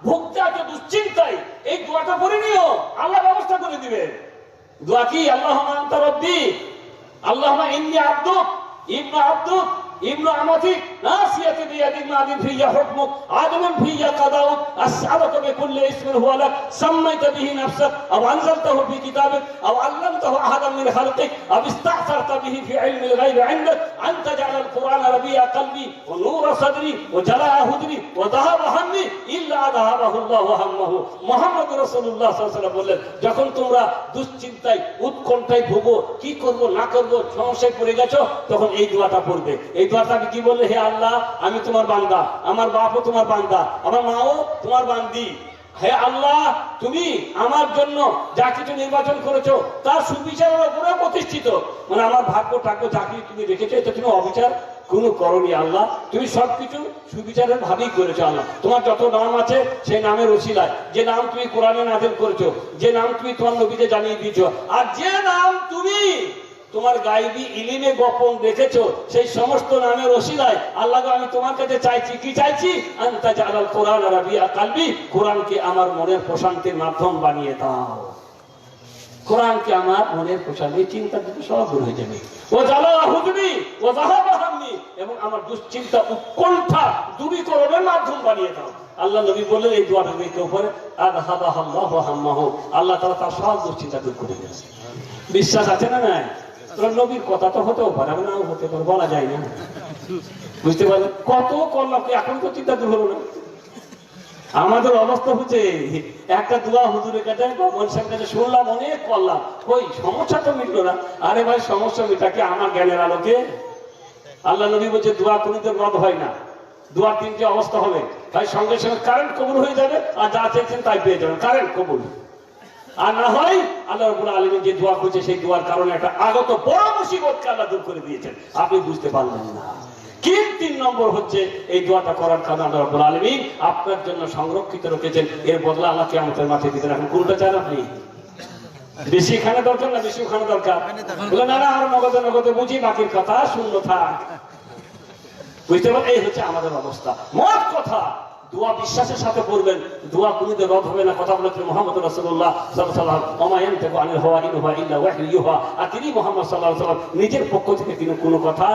ভুগতে আছে, দুশ্চিন্তায়, এই দোয়াটা পড়ে নিও, আল্লাহ ব্যবস্থা করে দিবে। দোয়া কি? আল্লাহুম্মা আনতা রাব্বি, আল্লাহুম্মা ইন্নী আবদুক, ইবনু আবদুক, ইবনু আমাতিক, নাসিয়াতি বিয়াদিক, মাদিন ফিয়া হুকমুক, আদলুন ফিয়া কাদাউক, আসআলুকা বিকুল্লি ইসমিন হুয়া লাক সাম্মাইতা বিহি নাফসাক আও আনজালতাহু ফি কিতাবিক আও আল্লামতাহু আহাদান মিন খালকিক আও ইসতা'সারতা বিহি ফি ইলমিল গায়বি ইনদাক আন তাজআলাল কুরআনা রাবিয়া কলবি ওয়া নূরা সাদরি ওয়া জালাআ হুদরি ওয়া যাহাবা হাম্মি ইল্লা যাহাবাহু আল্লাহু হাম্মাহু। মুহাম্মদ রাসূলুল্লাহ সাল্লাল্লাহু আলাইহি ওয়াসাল্লাম বললেন, যখন তোমরা দুশ্চিন্তায়, উৎকণ্ঠায় ভোগো, কি করব না করব, সমস্যায় পড়ে গেছো, তখন এই দোয়াটা পড়বে। এই দোয়াটা কি বললে? হে আল্লাহ, আমি তোমার বান্দা, আমার বাপও তোমার বান্দা, আমার মাও তোমার বান্দি। হে আল্লাহ, তুমি আমার জন্য যা কিছু নির্বাচন করেছো তার সুবিচারের উপরে প্রতিষ্ঠিত। মানে আমার ভাগ্য টাগ্য যা কিছু তুমি রেখেছো, এটা তুমি অবিচার কোনো করনি আল্লাহ, তুমি সবকিছু সুবিচারের ভাবেই করেছো আল্লাহ। তোমার যত নাম আছে সেই নামের ওসিলায়, যে নাম তুমি কোরআনে নাযিল করেছো, যে নাম তুমি তোমার নবীকে জানিয়ে দিয়েছো, আর যে নাম তুমি তোমার গায়বী ইলিমে গোপন রেখেছো, সেই সমস্ত নামের ওসিলায় আল্লাহ আমি তোমার কাছে চাইছি, কি চাইছি? আনতা জাআলাল কুরআন রাবিয়া কলবি, কোরআনকে আমার মনের প্রশান্তির মাধ্যম বানিয়ে দাও। কোরআনকে আমার মনের প্রশান্তি, চিন্তা থেকে সব দূর হয়ে যাবে। ও জালাআ হুজনি ও যাহাবা হাম্মি, এবং আমার দুশ্চিন্তা, উৎকণ্ঠা দূরীকরণের মাধ্যম বানিয়ে দাও। আল্লাহ নবী বললেন এই দোয়াটা দেখে উপরে আযহাবাহাল্লাহু হাম্মাহু, আল্লাহ তাআলা তার সব দুশ্চিন্তা দূর করে দেন। বিশ্বাস আছে না? নাই? নবীর কথা তো হতেও পারে, নাও হতে পারে, বলা যায় না, বুঝতে পারলেন? কত করলাম, এখন তো চিন্তা দূর হলো না। আমাদের অবস্থা হচ্ছে একটা দোয়া হুজুরের কাছে, মনসার কাছে শুনলাম, অনেক করলাম, ওই সমস্যা তো মিটলো না। আরে ভাই, সমস্যা মিটাকে আমার জ্ঞানের আলোকে। আল্লাহ নবী বলছে দোয়া কোনোদিন রদ হয় না, দোয়ার তিনটে অবস্থা হবে। ভাই সঙ্গে সঙ্গে কারেন্ট কবুল হয়ে যাবে, আর যা চাইছেন তাই পেয়ে যাবেন, কারেন্ট কবুল। আর না হয় আল্লাহ রাব্বুল আলামিন যে দোয়া করছে সেই দোয়ার কারণে একটা আগত বড় মুসিবতকে আল্লাহ দূর করে দিয়েছেন, আপনি বুঝতে পারলেন না। কি 3 নম্বর হচ্ছে এই দোয়াটা করার কারণে আল্লাহ রাব্বুল আলামিন আপনার জন্য সংরক্ষিত রেখেছেন, এর বদলা আল্লাহ কিয়ামতের মাঠে দিতে রাখেন। কোনটা চান আপনি? বেশি খানা দরকার না বেশি খানা দরকার? বলে না না, আমরা নগদে নগদে বুঝি, বাকির কথা শূন্য থাক। বুঝতে পারেন? এই হচ্ছে আমাদের অবস্থা। মোট কথা দোয়া বিশ্বাসের সাথে করবেন, দোয়া কোনোদিন রদ হবে না। কথা বলেছেন মুহাম্মদ রাসূলুল্লাহ সাল্লাল্লাহু আলাইহি ওয়াসাল্লাম, ওমা ইয়ানতিকু আনিল হাওয়া ইন হুয়া ইল্লা ওয়াহয়ু ইউহা। আর তিনি মুহাম্মদ সাল্লাল্লাহু আলাইহি ওয়াসাল্লাম নিজের পক্ষ থেকে তিনি কোনো কথা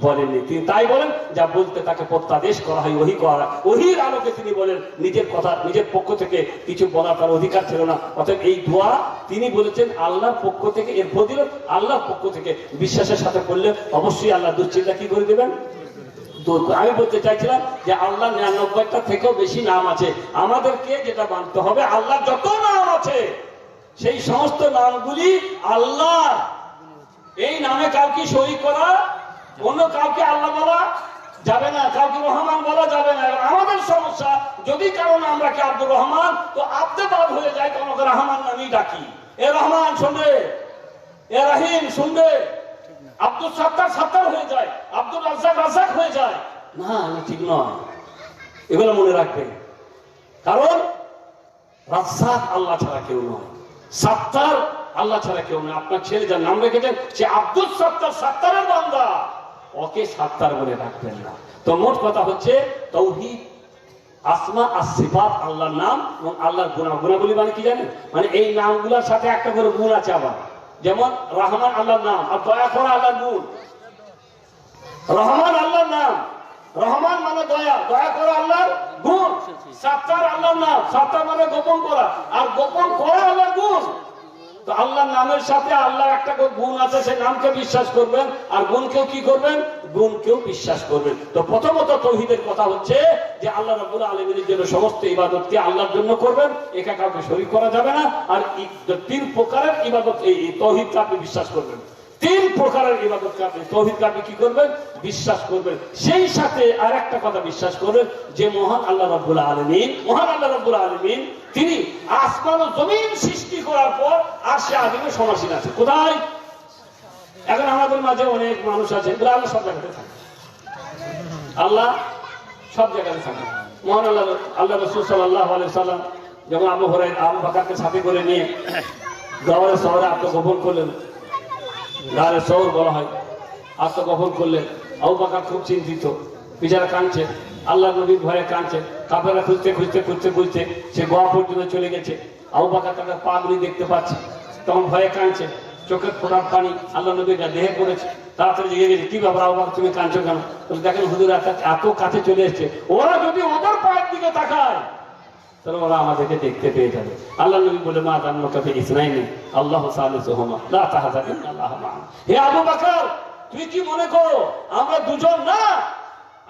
বলেননি। তিনি তাই বলেন যা বলতে তাকে প্রত্যাদেশ করা হয়, ওহী করা, ওহীর আলোকে তিনি বলেন, নিজের কথা নিজের পক্ষ থেকে কিছু বলার তার অধিকার ছিল না। অতএব এই দোয়া তিনি বলেছেন আল্লাহর পক্ষ থেকে, এর ফজিলত আল্লাহর পক্ষ থেকে বিশ্বাসের সাথে করলে অবশ্যই আল্লাহ দুশ্চিন্তা কি করে দেবেন, দূর করে। আমি বলতে চাইছিলাম যে আল্লাহ 99টা থেকেও বেশি নাম আছে, আমাদেরকে যেটা মানতে হবে আল্লাহ যত নাম আছে সেই সমস্ত নামগুলি আল্লাহ। এই নামে কাউকে শরীক করা, অন্য কাউকে আল্লাহ বলা যাবে না, কাউকে রহমান বলা যাবে না। আমাদের সমস্যা, যদি কারো নাম রাখে আব্দুর রহমান তো আব্দে বাদ হয়ে যায়, তোমাকে রহমান নামই ডাকি। এ রহমান শুনবে, এ রাহিম শুনবে, আব্দুল সাত্তার সাত্তার হয়ে যায়, আব্দুল রাজ্জাক রাজ্জাক হয়ে যায়। না, ঠিক নয়, এগুলো মনে রাখবেন। কারণ রাজ্জাক আল্লাহ ছাড়া কেউ নয়, সাত্তার আল্লাহ ছাড়া কেউ নয়। আপনার ছেলে যার নাম রেখেছেন সে আব্দুল সাত্তার, সাত্তারের বান্দা, ওকে সাত্তার বলে রাখবেন না। তো মোট কথা হচ্ছে তাওহীদ, আসমা আর সিফাত আল্লাহর নাম এবং আল্লাহর গুণাবলী। মানে কি জানেন, মানে এই নামগুলোর সাথে একটা করে গুণ আছে আবার। যেমন রহমান আল্লাহর নাম, আর দয়া করা আল্লাহর গুণ। রহমান আল্লাহর নাম, রহমান মানে দয়া, দয়া করা আল্লাহর গুণ। সাত্তার আল্লাহর নাম, সাত্তার মানে গোপন করা, আর গোপন করা আল্লাহর গুণ। তো আল্লাহর নামের সাথে আল্লাহর একটা গুণ আছে, সেই নামকে বিশ্বাস করবেন, আর গুণকেও কি করবেন, গুণকেও বিশ্বাস করবেন। তো প্রথমত তাওহীদের কথা হচ্ছে যে আল্লাহ রাব্বুল আলামিনের জন্য সমস্ত ইবাদতকে আল্লাহর জন্য করবেন, একা কাউকে শরীক করা যাবে না। আর 3 প্রকারের ইবাদত, এই তাওহীদকে আপনি বিশ্বাস করবেন। 3 প্রকারের ইবাদতকে আপনি, তাওহীদকে আপনি কি করবেন, বিশ্বাস করবেন। সেই সাথে আর একটা কথা বিশ্বাস করবেন যে মহান আল্লাহ রাব্বুল আলামিন, মহান আল্লাহ রাব্বুল আলামিন তিনি আসমান ও জমিন সৃষ্টি করার পর আরশে আজিমে সমাসীন আছে। কোথায়? এখন আমাদের মাঝে অনেক মানুষ আছে, আল্লাহ সব জায়গাতে থাকে, আল্লাহ সব জায়গাতে থাকে। মহান আল্লাহ রাসূল সাল্লাল্লাহু আলাইহি সাল্লাম যখন আবু বকরকে সাথে করে নিয়ে গাওয়ার শহরে আত্মগোপন করলেন, গাওয়ার শহর বলা হয়, আত্মগোপন করলেন। আবু বকর খুব চিন্তিত, বেচারা কাঁদছে, আল্লাহ নবীর ভয়ে কাঁদছে। কাফেররা খুঁজতে খুঁজতে খুঁজতে খুঁজতে সে গোয়া পর্যন্ত চলে গেছে। আবু বকর তাকে পাগড়ি দেখতে পাচ্ছে, তখন ভয়ে কাঁদছে, চোখের ফোঁটার পানি আল্লাহ নবীর দেহে পড়েছে। তাড়াতাড়ি জেগে গেছে, কি ব্যাপার আবু বকর, তুমি কাঁদছো কেন? দেখেন হুজুর এত কাছে চলে এসছে, ওরা যদি ওদের পায়ের দিকে তাকায় তাহলে ওরা আমাদেরকে দেখতে পেয়ে যাবে। আল্লাহ নবী বলে, মা জান্নাকা ফি ইসনাইনি আল্লাহু সালিসুহুমা লা তাহজান ইন্নাল্লাহা মা'ানা। হে আবু বকর, তুই কি মনে করো আমরা দুজন না,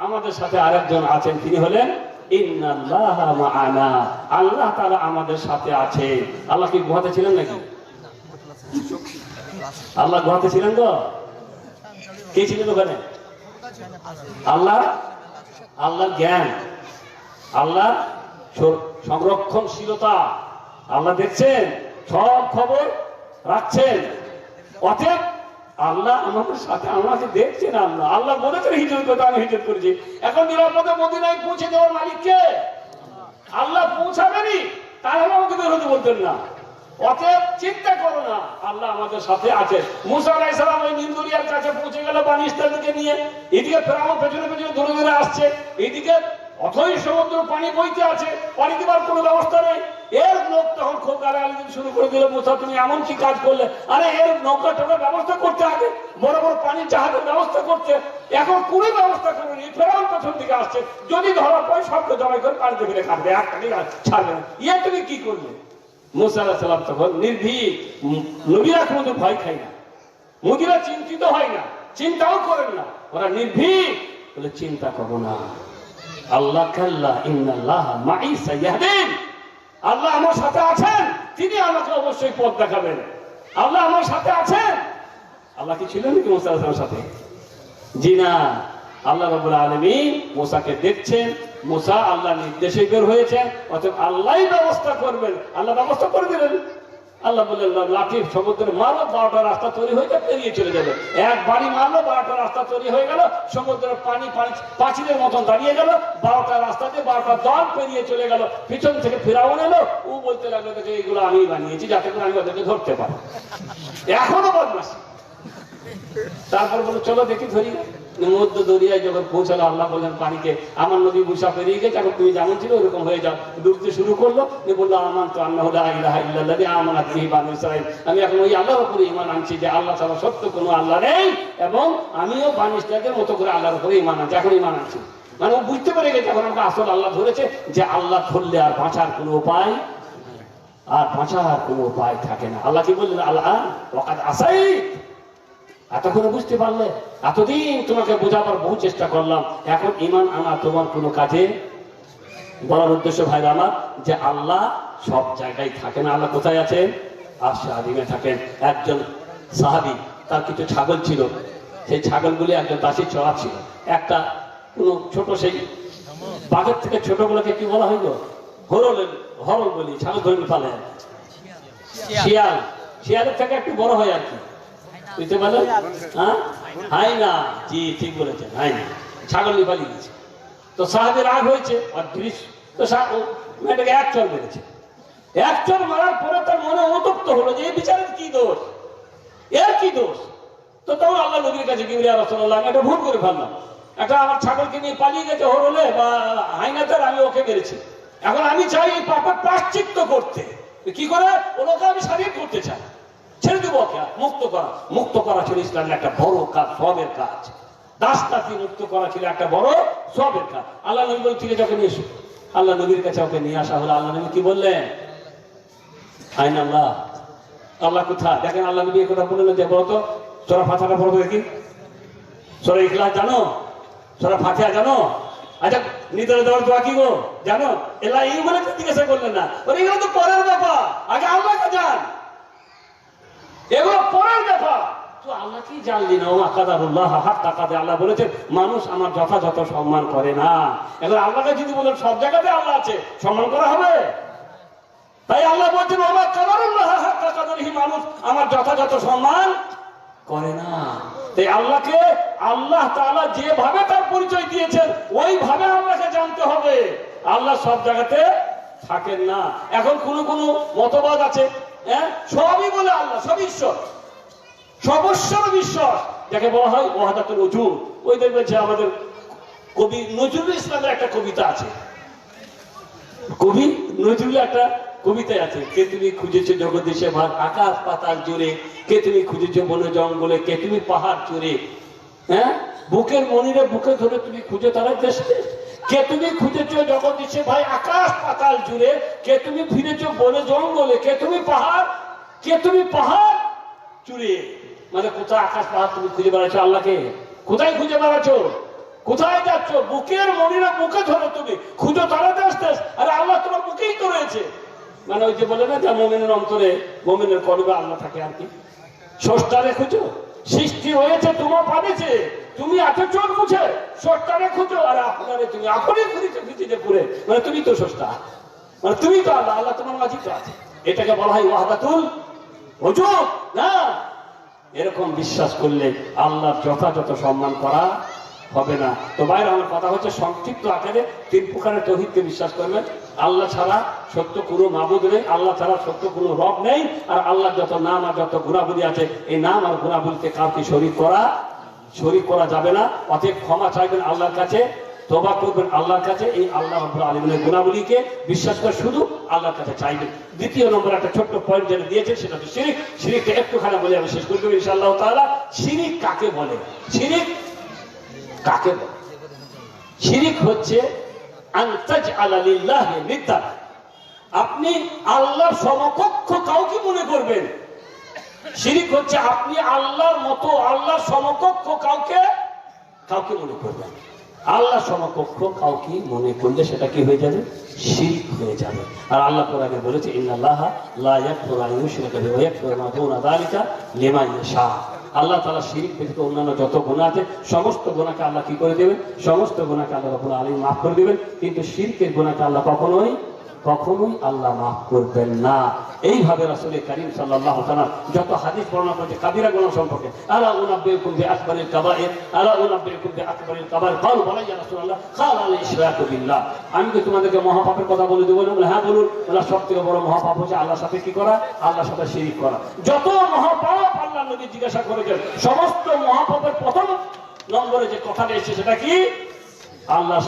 আমাদের সাথে আরেকজন আছেন, তিনি হলেন ইন্নাল্লাহা মা'ানা, আল্লাহ তাআলা আমাদের সাথে আছে। আল্লাহ কি গুহাতে ছিলেন নাকি? আল্লাহ গুহাতে ছিলেন তো? কে ছিলেন ওখানে? আল্লাহ, আল্লাহর জ্ঞান, আল্লাহ সংরক্ষণশীলতা, আল্লাহ দেখছেন, সব খবর রাখছেন। অতএব আল্লাহ আমাদের সাথে, আমাকে দেখছেন। আল্লাহ, আল্লাহ বলেছেন হিজরত করতে, আমি হিজরত করেছি। এখন নিরাপদে মদিনায় পৌঁছে দেওয়ার মালিককে আল্লাহ পৌঁছাবেনি, তাহলে আমাকে বের হতে বলতেন না। অতএব চিন্তা করো না, আল্লাহ আমাদের সাথে আছে। মুসা আলাইহিস সালাম ওই নীল দরিয়ার কাছে পৌঁছে গেল বনী ইসরাঈলকে নিয়ে। এদিকে ফেরাউন পেছনে পেছনে ধরে ধরে আসছে, এইদিকে অথই সমুদ্র পানি বইতে আছে, পানি দেওয়ার কোনো ব্যবস্থা নেই। এর লোক তখন খুব গালাগালি দিতে শুরু করে দিল, মুসা তুমি এমন কি কাজ করলে? আরে এর নৌকা টোকার ব্যবস্থা করতে, আগে বড় বড় পানির জাহাজের ব্যবস্থা করতে, এখন কোনো ব্যবস্থা করেনি। ফেরাউন পেছন দিকে আসছে, যদি ধরা পড়ে সবকে জবাই করে পানিতে ফেলে কাটবে, একটাকে ছাড়বে না। ইয়ে তুমি কি করলে? মুসা আলাইহিস সালাম তখন নির্ভীক। নবীরা কোনোদিন ভয় খায় না, মুদিরা চিন্তিত হয় না, চিন্তাও করেন না, ওরা নির্ভীক। বলে চিন্তা করো না, আল্লাহ কাল্লা ইন্নাল্লাহা মাই সাইয়াহদিন, আল্লাহ আমার সাথে আছেন, তিনি আমাকে অবশ্যই পথ দেখাবেন। আল্লাহ আমার সাথে আছেন। আল্লাহ কি ছিলেন নাকি মুসা আলাইহিস সালামের সাথে? জি না, আল্লাহ রাব্বুল আলামিন মুসাকে দেখছেন, মুসা আল্লাহ নির্দেশে বের হয়েছেন, অতএব আল্লাহই ব্যবস্থা করবেন। আল্লাহ ব্যবস্থা করে দিলেন। আল্লাহ বললেন লাঠির সমুদ্রে মারলো, 12টা রাস্তা তৈরি হয়ে যায়, পেরিয়ে চলে যাবে। এক বাড়ি মারলো, 12টা রাস্তা তৈরি হয়ে গেল, সমুদ্রের পানি পাঁচিলের মতন দাঁড়িয়ে গেল, 12টা রাস্তা দিয়ে 12টা দল পেরিয়ে চলে গেল। পিছন থেকে ফেরাউন এলো, ও বলতে লাগলো দেখে এগুলো আমি বানিয়েছি যাতে করে আমি ওদেরকে ধরতে পারি। এখনো বদমাশি। তারপর বলো চলো দেখি ধরি, মধ্য দরিয়ায় যখন পৌঁছালো, আল্লাহ বললেন পানিকে, আমার নদী মুসা পেরিয়ে গেছে, এখন তুমি যেমন ছিল ওরকম হয়ে যাও। ডুবতে শুরু করলো, বললো আমান তো আল্লাহ আমানাত বিহি বানু ইসরাঈল, আমি এখন ওই আল্লাহর উপরে ঈমান আনছি যে আল্লাহ ছাড়া সত্য কোনো আল্লাহ নেই, এবং আমিও বানু ইসরাঈলের মতো করে আল্লাহর উপরে ঈমান আনছি, এখন ঈমান আনছি। মানে ও বুঝতে পেরে গেছে এখন আমাকে আসল আল্লাহ ধরেছে, যে আল্লাহ ধরলে আর বাঁচার কোনো উপায়, আর বাঁচার কোনো উপায় থাকে না। আল্লাহ কি বললেন, আল্লাহ ওয়াকাদ আসাইত, এতক্ষণ বুঝতে পারলে? এতদিন তোমাকে বোঝাবার বহু চেষ্টা করলাম, এখন ঈমান আনা তোমার কোনো কাজে। বলার উদ্দেশ্য ভাইরা আমার, যে আল্লাহ সব জায়গায় থাকেন। আল্লাহ কোথায় আছেন? আরশে আযিমে থাকেন। একজন সাহাবী, তার কিছু ছাগল ছিল, সেই ছাগলগুলি একজন দাসী চড়াচ্ছিল। একটা কোনো ছোট, সেই বাঘের থেকে ছোটগুলোকে কি বলা হইল? হরল বলি, ছাগল ধরে পালে। শিয়াল, শিয়ালের থেকে একটু বড় হয় আর কি, বুঝতে পারলেন? হ্যাঁ, হাই না, জি ঠিক বলেছেন, হাই না, ছাগল নিয়ে পালিয়ে গেছে। তো সাহাবীর রাগ হয়েছে, আর তো মেয়েটাকে এক চর মেরেছে। এক চর মারার পরে তার মনে অনুতপ্ত হলো যে এই বিচারের কি দোষ, এর কি দোষ। তো তখন আল্লাহ নবীর কাছে গিয়ে, ইয়া রাসূলুল্লাহ, আমি এটা ভুল করে ফেললাম, একটা আমার ছাগলকে নিয়ে পালিয়ে গেছে হরলে বা হাইনাতার, আমি ওকে মেরেছি। এখন আমি চাই এই পাপের প্রায়শ্চিত্ত করতে। কি করে? ওকে আমি শারীরিক করতে চাই, ছেড়ে দেবো ওকে, মুক্ত করা। মুক্ত করা ছিল ইসলামের একটা বড় কাজ, সবের কাজ। দাসদাসী মুক্ত করা ছিল একটা বড় সবের কাজ। আল্লাহ নবী বলে, ঠিক আছে ওকে নিয়ে এসো। আল্লাহ নবীর কাছে ওকে নিয়ে আসা হলো। আল্লাহ নবী কি বললেন? আইন আল্লাহ, আল্লাহ কোথায়? দেখেন আল্লাহ নবী কথা বললেন যে, বলতো সূরা ফাতিহা পড়ো দেখি। সূরা ইখলাস জানো? সূরা ফাতিহা জানো? আচ্ছা, নিদরে দেওয়ার দোয়া কি গো জানো? এলা এই বলে জিজ্ঞাসা করলেন না, এগুলো তো পরের ব্যাপার, আগে আল্লাহকে জান, এগুলো পরের ব্যাপার। তো আল্লাহ কি জানলি না? ওমা কাদারুল্লাহ হাক্কা কাদে, আল্লাহ বলেছেন মানুষ আমার যথাযথ সম্মান করে না। এবার আল্লাহকে যদি বলেন সব জায়গাতে আল্লাহ আছে, সম্মান করা হবে? তাই আল্লাহ বলছেন ওমা কাদারুল্লাহ হাক্কা কাদরিহি, মানুষ আমার যথাযথ সম্মান করে না। তাই আল্লাহকে আল্লাহ তাআলা যেভাবে তার পরিচয় দিয়েছেন ওইভাবে আল্লাহকে জানতে হবে। আল্লাহ সব জায়গাতে থাকেন না। এখন কোন মতবাদ আছে, হ্যাঁ, সবই বলে আল্লাহ, সব ঈশ্বর, সবস্বর বিশ্বাস, যাকে বলা হয় ওয়াহদাতুল ওজুদ। ওই দেখবেন যে আমাদের কবি নজরুল ইসলামের একটা কবিতা আছে, কবি নজরুল একটা কবিতায় আছে, কে তুমি খুঁজেছো জগদীশে ভাগ আকাশ পাতাল জুড়ে, কে তুমি খুঁজেছো বনে জঙ্গলে, কে তুমি পাহাড় চড়ে, হ্যাঁ, বুকের মনিরে বুকে ধরে তুমি খুঁজে তারা দেশে, কে তুমি খুঁজেছো জগদীশে ভাই আকাশ পাতাল জুড়ে, কে তুমি ফিরেছো বনে জঙ্গলে, কে তুমি পাহাড় চুড়ে। মানে কোথায় আকাশ পাহাড় তুমি খুঁজে বেড়াচ্ছ? আল্লাহকে কোথায় খুঁজে বেড়াচ্ছ? কোথায় যাচ্ছ? বুকের মনিরা বুকে ধরে তুমি খুঁজো তারা দেশ। আরে আল্লাহ তোমার বুকেই তো রয়েছে। মানে ওই যে বলে না, যে মুমিনের অন্তরে, মুমিনের কলবে আল্লাহ থাকে আর কি। স্রষ্টারে খুঁজো, সৃষ্টি হয়েছে তোমার পাবেছে, তুমি আছো চোখ বুঝে, স্রষ্টারে খুঁজো, আর আপনারে তুমি আপনি খুঁজেছো পৃথিবীতে ঘুরে। মানে তুমি তো স্রষ্টা, মানে তুমি তো আল্লাহ, আল্লাহ তোমার মাঝে তো আছে। এটাকে বলা হয় ওয়াহদাতুল ওজুদ। না, এরকম বিশ্বাস করলে আল্লাহর যথাযথ সম্মান করা হবে না। তো বাইরে আমার কথা হচ্ছে, সংক্ষিপ্ত আকারে 3 প্রকারের তাওহীদকে বিশ্বাস করবেন। আল্লাহ ছাড়া সত্য কোনো মাবুদ নেই, আল্লাহ ছাড়া সত্য কোনো রব নেই, আর আল্লাহর যত নাম আর যত গুণাবলী আছে, এই নাম আর গুণাবলীতে কাউকে শরীক করা যাবে না। অতএব ক্ষমা চাইবেন আল্লাহর কাছে, তওবা করবেন আল্লাহর কাছে, এই আল্লাহ রাব্বুল আলামিনের গুণাবলীকে বিশ্বাস করে শুধু আল্লাহর কাছে চাইবেন। দ্বিতীয় নম্বর একটা ছোট্ট পয়েন্ট যেটা দিয়েছেন, সেটা হচ্ছে শিরিক। শিরিকটা একটুখানি বলে আমি শেষ করে দেব ইনশাআল্লাহ তাআলা। শিরিক কাকে বলে? শিরিক কাকে বলে? শিরিক হচ্ছে আনতাজআলা লিল্লাহি নিদ্দান, আপনি আল্লাহর সমকক্ষ কাউকে মনে করবেন। শিরিক হচ্ছে আপনি আল্লাহর মতো, আল্লাহর সমকক্ষ কাউকে মনে করবেন। আল্লাহ সমকক্ষ কাউকে মনে করলে সেটা কি হয়ে যাবে? শিরক হয়ে যাবে। আর আল্লাহ কোরআনে বলেছে, ইন্নাল্লাহা লা ইয়াগফিরু আন ইউশরাকা বিহি ওয়া ইয়াগফিরু মা দুনা যালিকা লিমান ইয়াশা। আল্লাহ তাআলা শিরক ব্যতীত অন্যান্য যত গুনাহ আছে সমস্ত গুনাহকে আল্লাহ কি করে দেবেন? সমস্ত গুনাহকে আল্লাহ রাব্বুল আলামিন মাফ করে দিবেন। কিন্তু শিরকের গুনাহকে আল্লাহ কখনোই আল্লাহ মাফ করবেন না। এইভাবে রাসূল কারীম সাল্লাল্লাহু আলাইহি ওয়াসাল্লাম যত হাদিস বর্ণনা করেছে কাবিরা গুনাহ সম্পর্কে, আলা উনাব্বিউকুম বিআকবারিল কাবায়ের, আলা উনাব্বিউকুম বিআকবারিল কাবায়ের, ক্বালু বালা ইয়া রাসূলুল্লাহ, ক্বালা আল ইশরাকু বিল্লাহ। আমি কি তোমাদেরকে মহাপাপের কথা বলে দেব? বলে হ্যাঁ বলুন। বলে সবথেকে বড় মহাপাপ হচ্ছে আল্লাহর সাথে কি করা? আল্লাহর সাথে শিরক করা। যত মহাপাপ আল্লাহ নবী জিজ্ঞাসা করেছেন, সমস্ত মহাপাপের প্রথম নম্বরে যে কথাটা এসেছে সেটা কি? আল্লাহর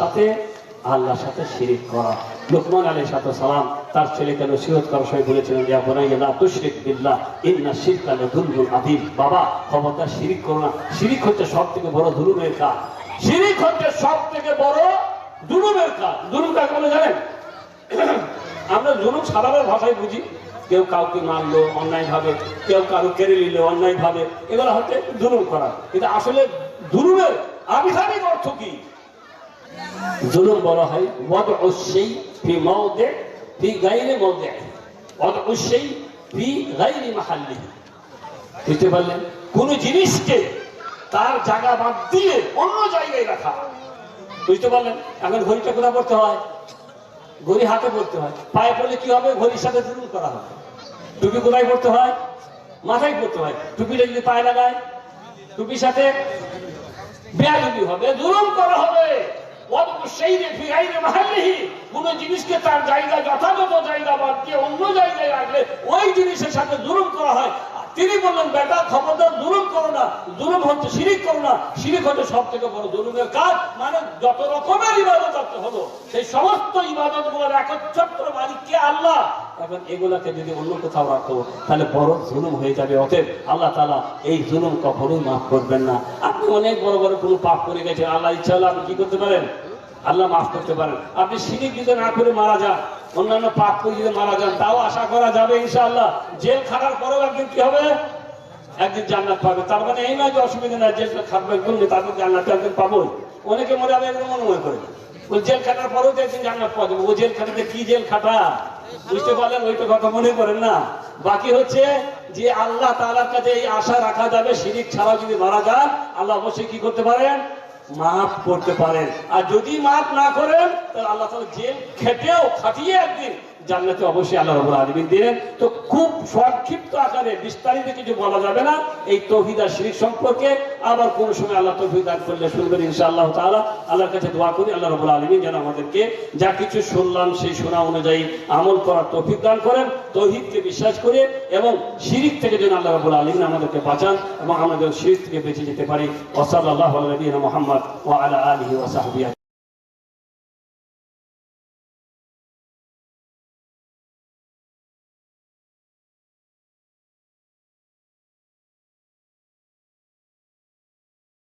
সাথে শিরিক করা। লুকমান আলাইহিস সালাম তার ছেলেকে নসিহত করার সময় বলেছিলেন, ইয়া বুনাইয়া লা তুশরিক বিল্লাহ ইন্না শিরকা লাযুলমুন আযীম। বাবা খবরদার শিরিক করো না, শিরিক হচ্ছে সবথেকে বড় জুলুমের কাজ। শিরিক হচ্ছে সবথেকে বড় জুলুমের কাজ। জুলুম কাকে বলে জানেন? আমরা জুলুম সাধারণ ভাষায় বুঝি, কেউ কাউকে মারলো অন্যায় ভাবে, কেউ কারো কেড়ে নিল অন্যায় ভাবে, এগুলো হচ্ছে জুলুম করা। কিন্তু আসলে জুলুমের আবিধানিক অর্থ কি? জুলুম বলা হয় ওয়াদউ শাই ফি মাওদি ফি গায়রি মাওদি, ওয়াদউ শাই ফি গায়রি মাহাল্লিহি। বুঝতে পারলেন? কোন জিনিসকে তার জায়গা বাদ দিয়ে অন্য জায়গায় রাখা। বুঝতে পারলেন? এখন ঘড়িটা কোথায় পড়তে হয়? ঘড়ি হাতে পড়তে হয়। পায়ে পড়লে কি হবে? ঘড়ির সাথে জুলুম করা হবে। টুপি কোথায় পড়তে হয়? মাথায় পড়তে হয়। টুপিটা যদি পায়ে লাগায়, টুপির সাথে বেয়াদবি হবে, জুলুম করা হবে। কোন জিনিসকে তার জায়গা যথাযথ জায়গা বাদ দিয়ে অন্য জায়গায় রাখলে ওই জিনিসের সাথে জুলুম করা হয়। তিনি বললেন, বেটা খবরদার জুলুম করো না, জুলুম হচ্ছে শিরিক করো না। শিরিক হচ্ছে সব থেকে বড় জুলুমের কাজ। মানে যত রকমের ইবাদত হলো সেই সমস্ত ইবাদত গুলোর একচ্ছত্র মালিক কে? আল্লাহ। এখন এগুলাকে যদি অন্য কোথাও রাখো তাহলে বড় জুলুম হয়ে যাবে। অতএব আল্লাহ তাআলা এই জুলুম কখনোই মাফ করবেন না। আপনি অনেক বড় বড় কোনো পাপ করে গেছেন, আল্লাহ ইচ্ছা হলে আপনি কি করতে পারেন? আল্লাহ মাফ করতে পারেন। আপনি শিরিক যদি না করে মারা যান, অন্যান্য পাপ করে যদি মারা যান, তাও আশা করা যাবে ইনশাআল্লাহ জেল খাটার পরেও একদিন কি হবে? একদিন জান্নাত পাবে। তার মানে এই নয় যে অসুবিধা নাই, জেল খাটবে করলে তারপর জান্নাত একদিন পাবোই। অনেকে মনে হবে এরকম মনে করে ওই জেল খাটার পরেও একদিন জান্নাত পাওয়া যাবে। ও জেল খাটাতে কি জেল খাটা? বুঝতে পারলেন? ওইটা কথা মনে করেন না। বাকি হচ্ছে যে আল্লাহ তাআলার কাছে এই আশা রাখা যাবে, শিরিক ছাড়া যদি মারা যান আল্লাহ অবশ্যই কি করতে পারেন? মাফ করতে পারেন। আর যদি মাফ না করেন তাহলে আল্লাহ তাআলা জেল খেটেও খাটিয়ে একদিন জান্নাতে অবশ্যই আল্লাহ রাব্বুল আলামিন দিলেন। তো খুব সংক্ষিপ্ত আকারে বিস্তারিত কিছু বলা যাবে না এই তাওহীদ আর শিরক সম্পর্কে। আবার কোন সময় আল্লাহ তৌফিক দান করলে শুনবেন ইনশাআল্লাহ তাআলা। আল্লাহর কাছে দোয়া করি আল্লাহ রাব্বুল আলামিন যেন আমাদেরকে যা কিছু শুনলাম সেই শোনা অনুযায়ী আমল করার তৌফিক দান করেন, তাওহীদকে বিশ্বাস করে এবং শিরক থেকে যেন আল্লাহ রাব্বুল আলামিন আমাদেরকে বাঁচান এবং আমাদের শিরক থেকে বেঁচে যেতে পারি। ওয়া সাল্লাল্লাহু আলা নবিয়িনা মুহাম্মদ ওয়া আলা আলিহি ওয়া সাহবিহি।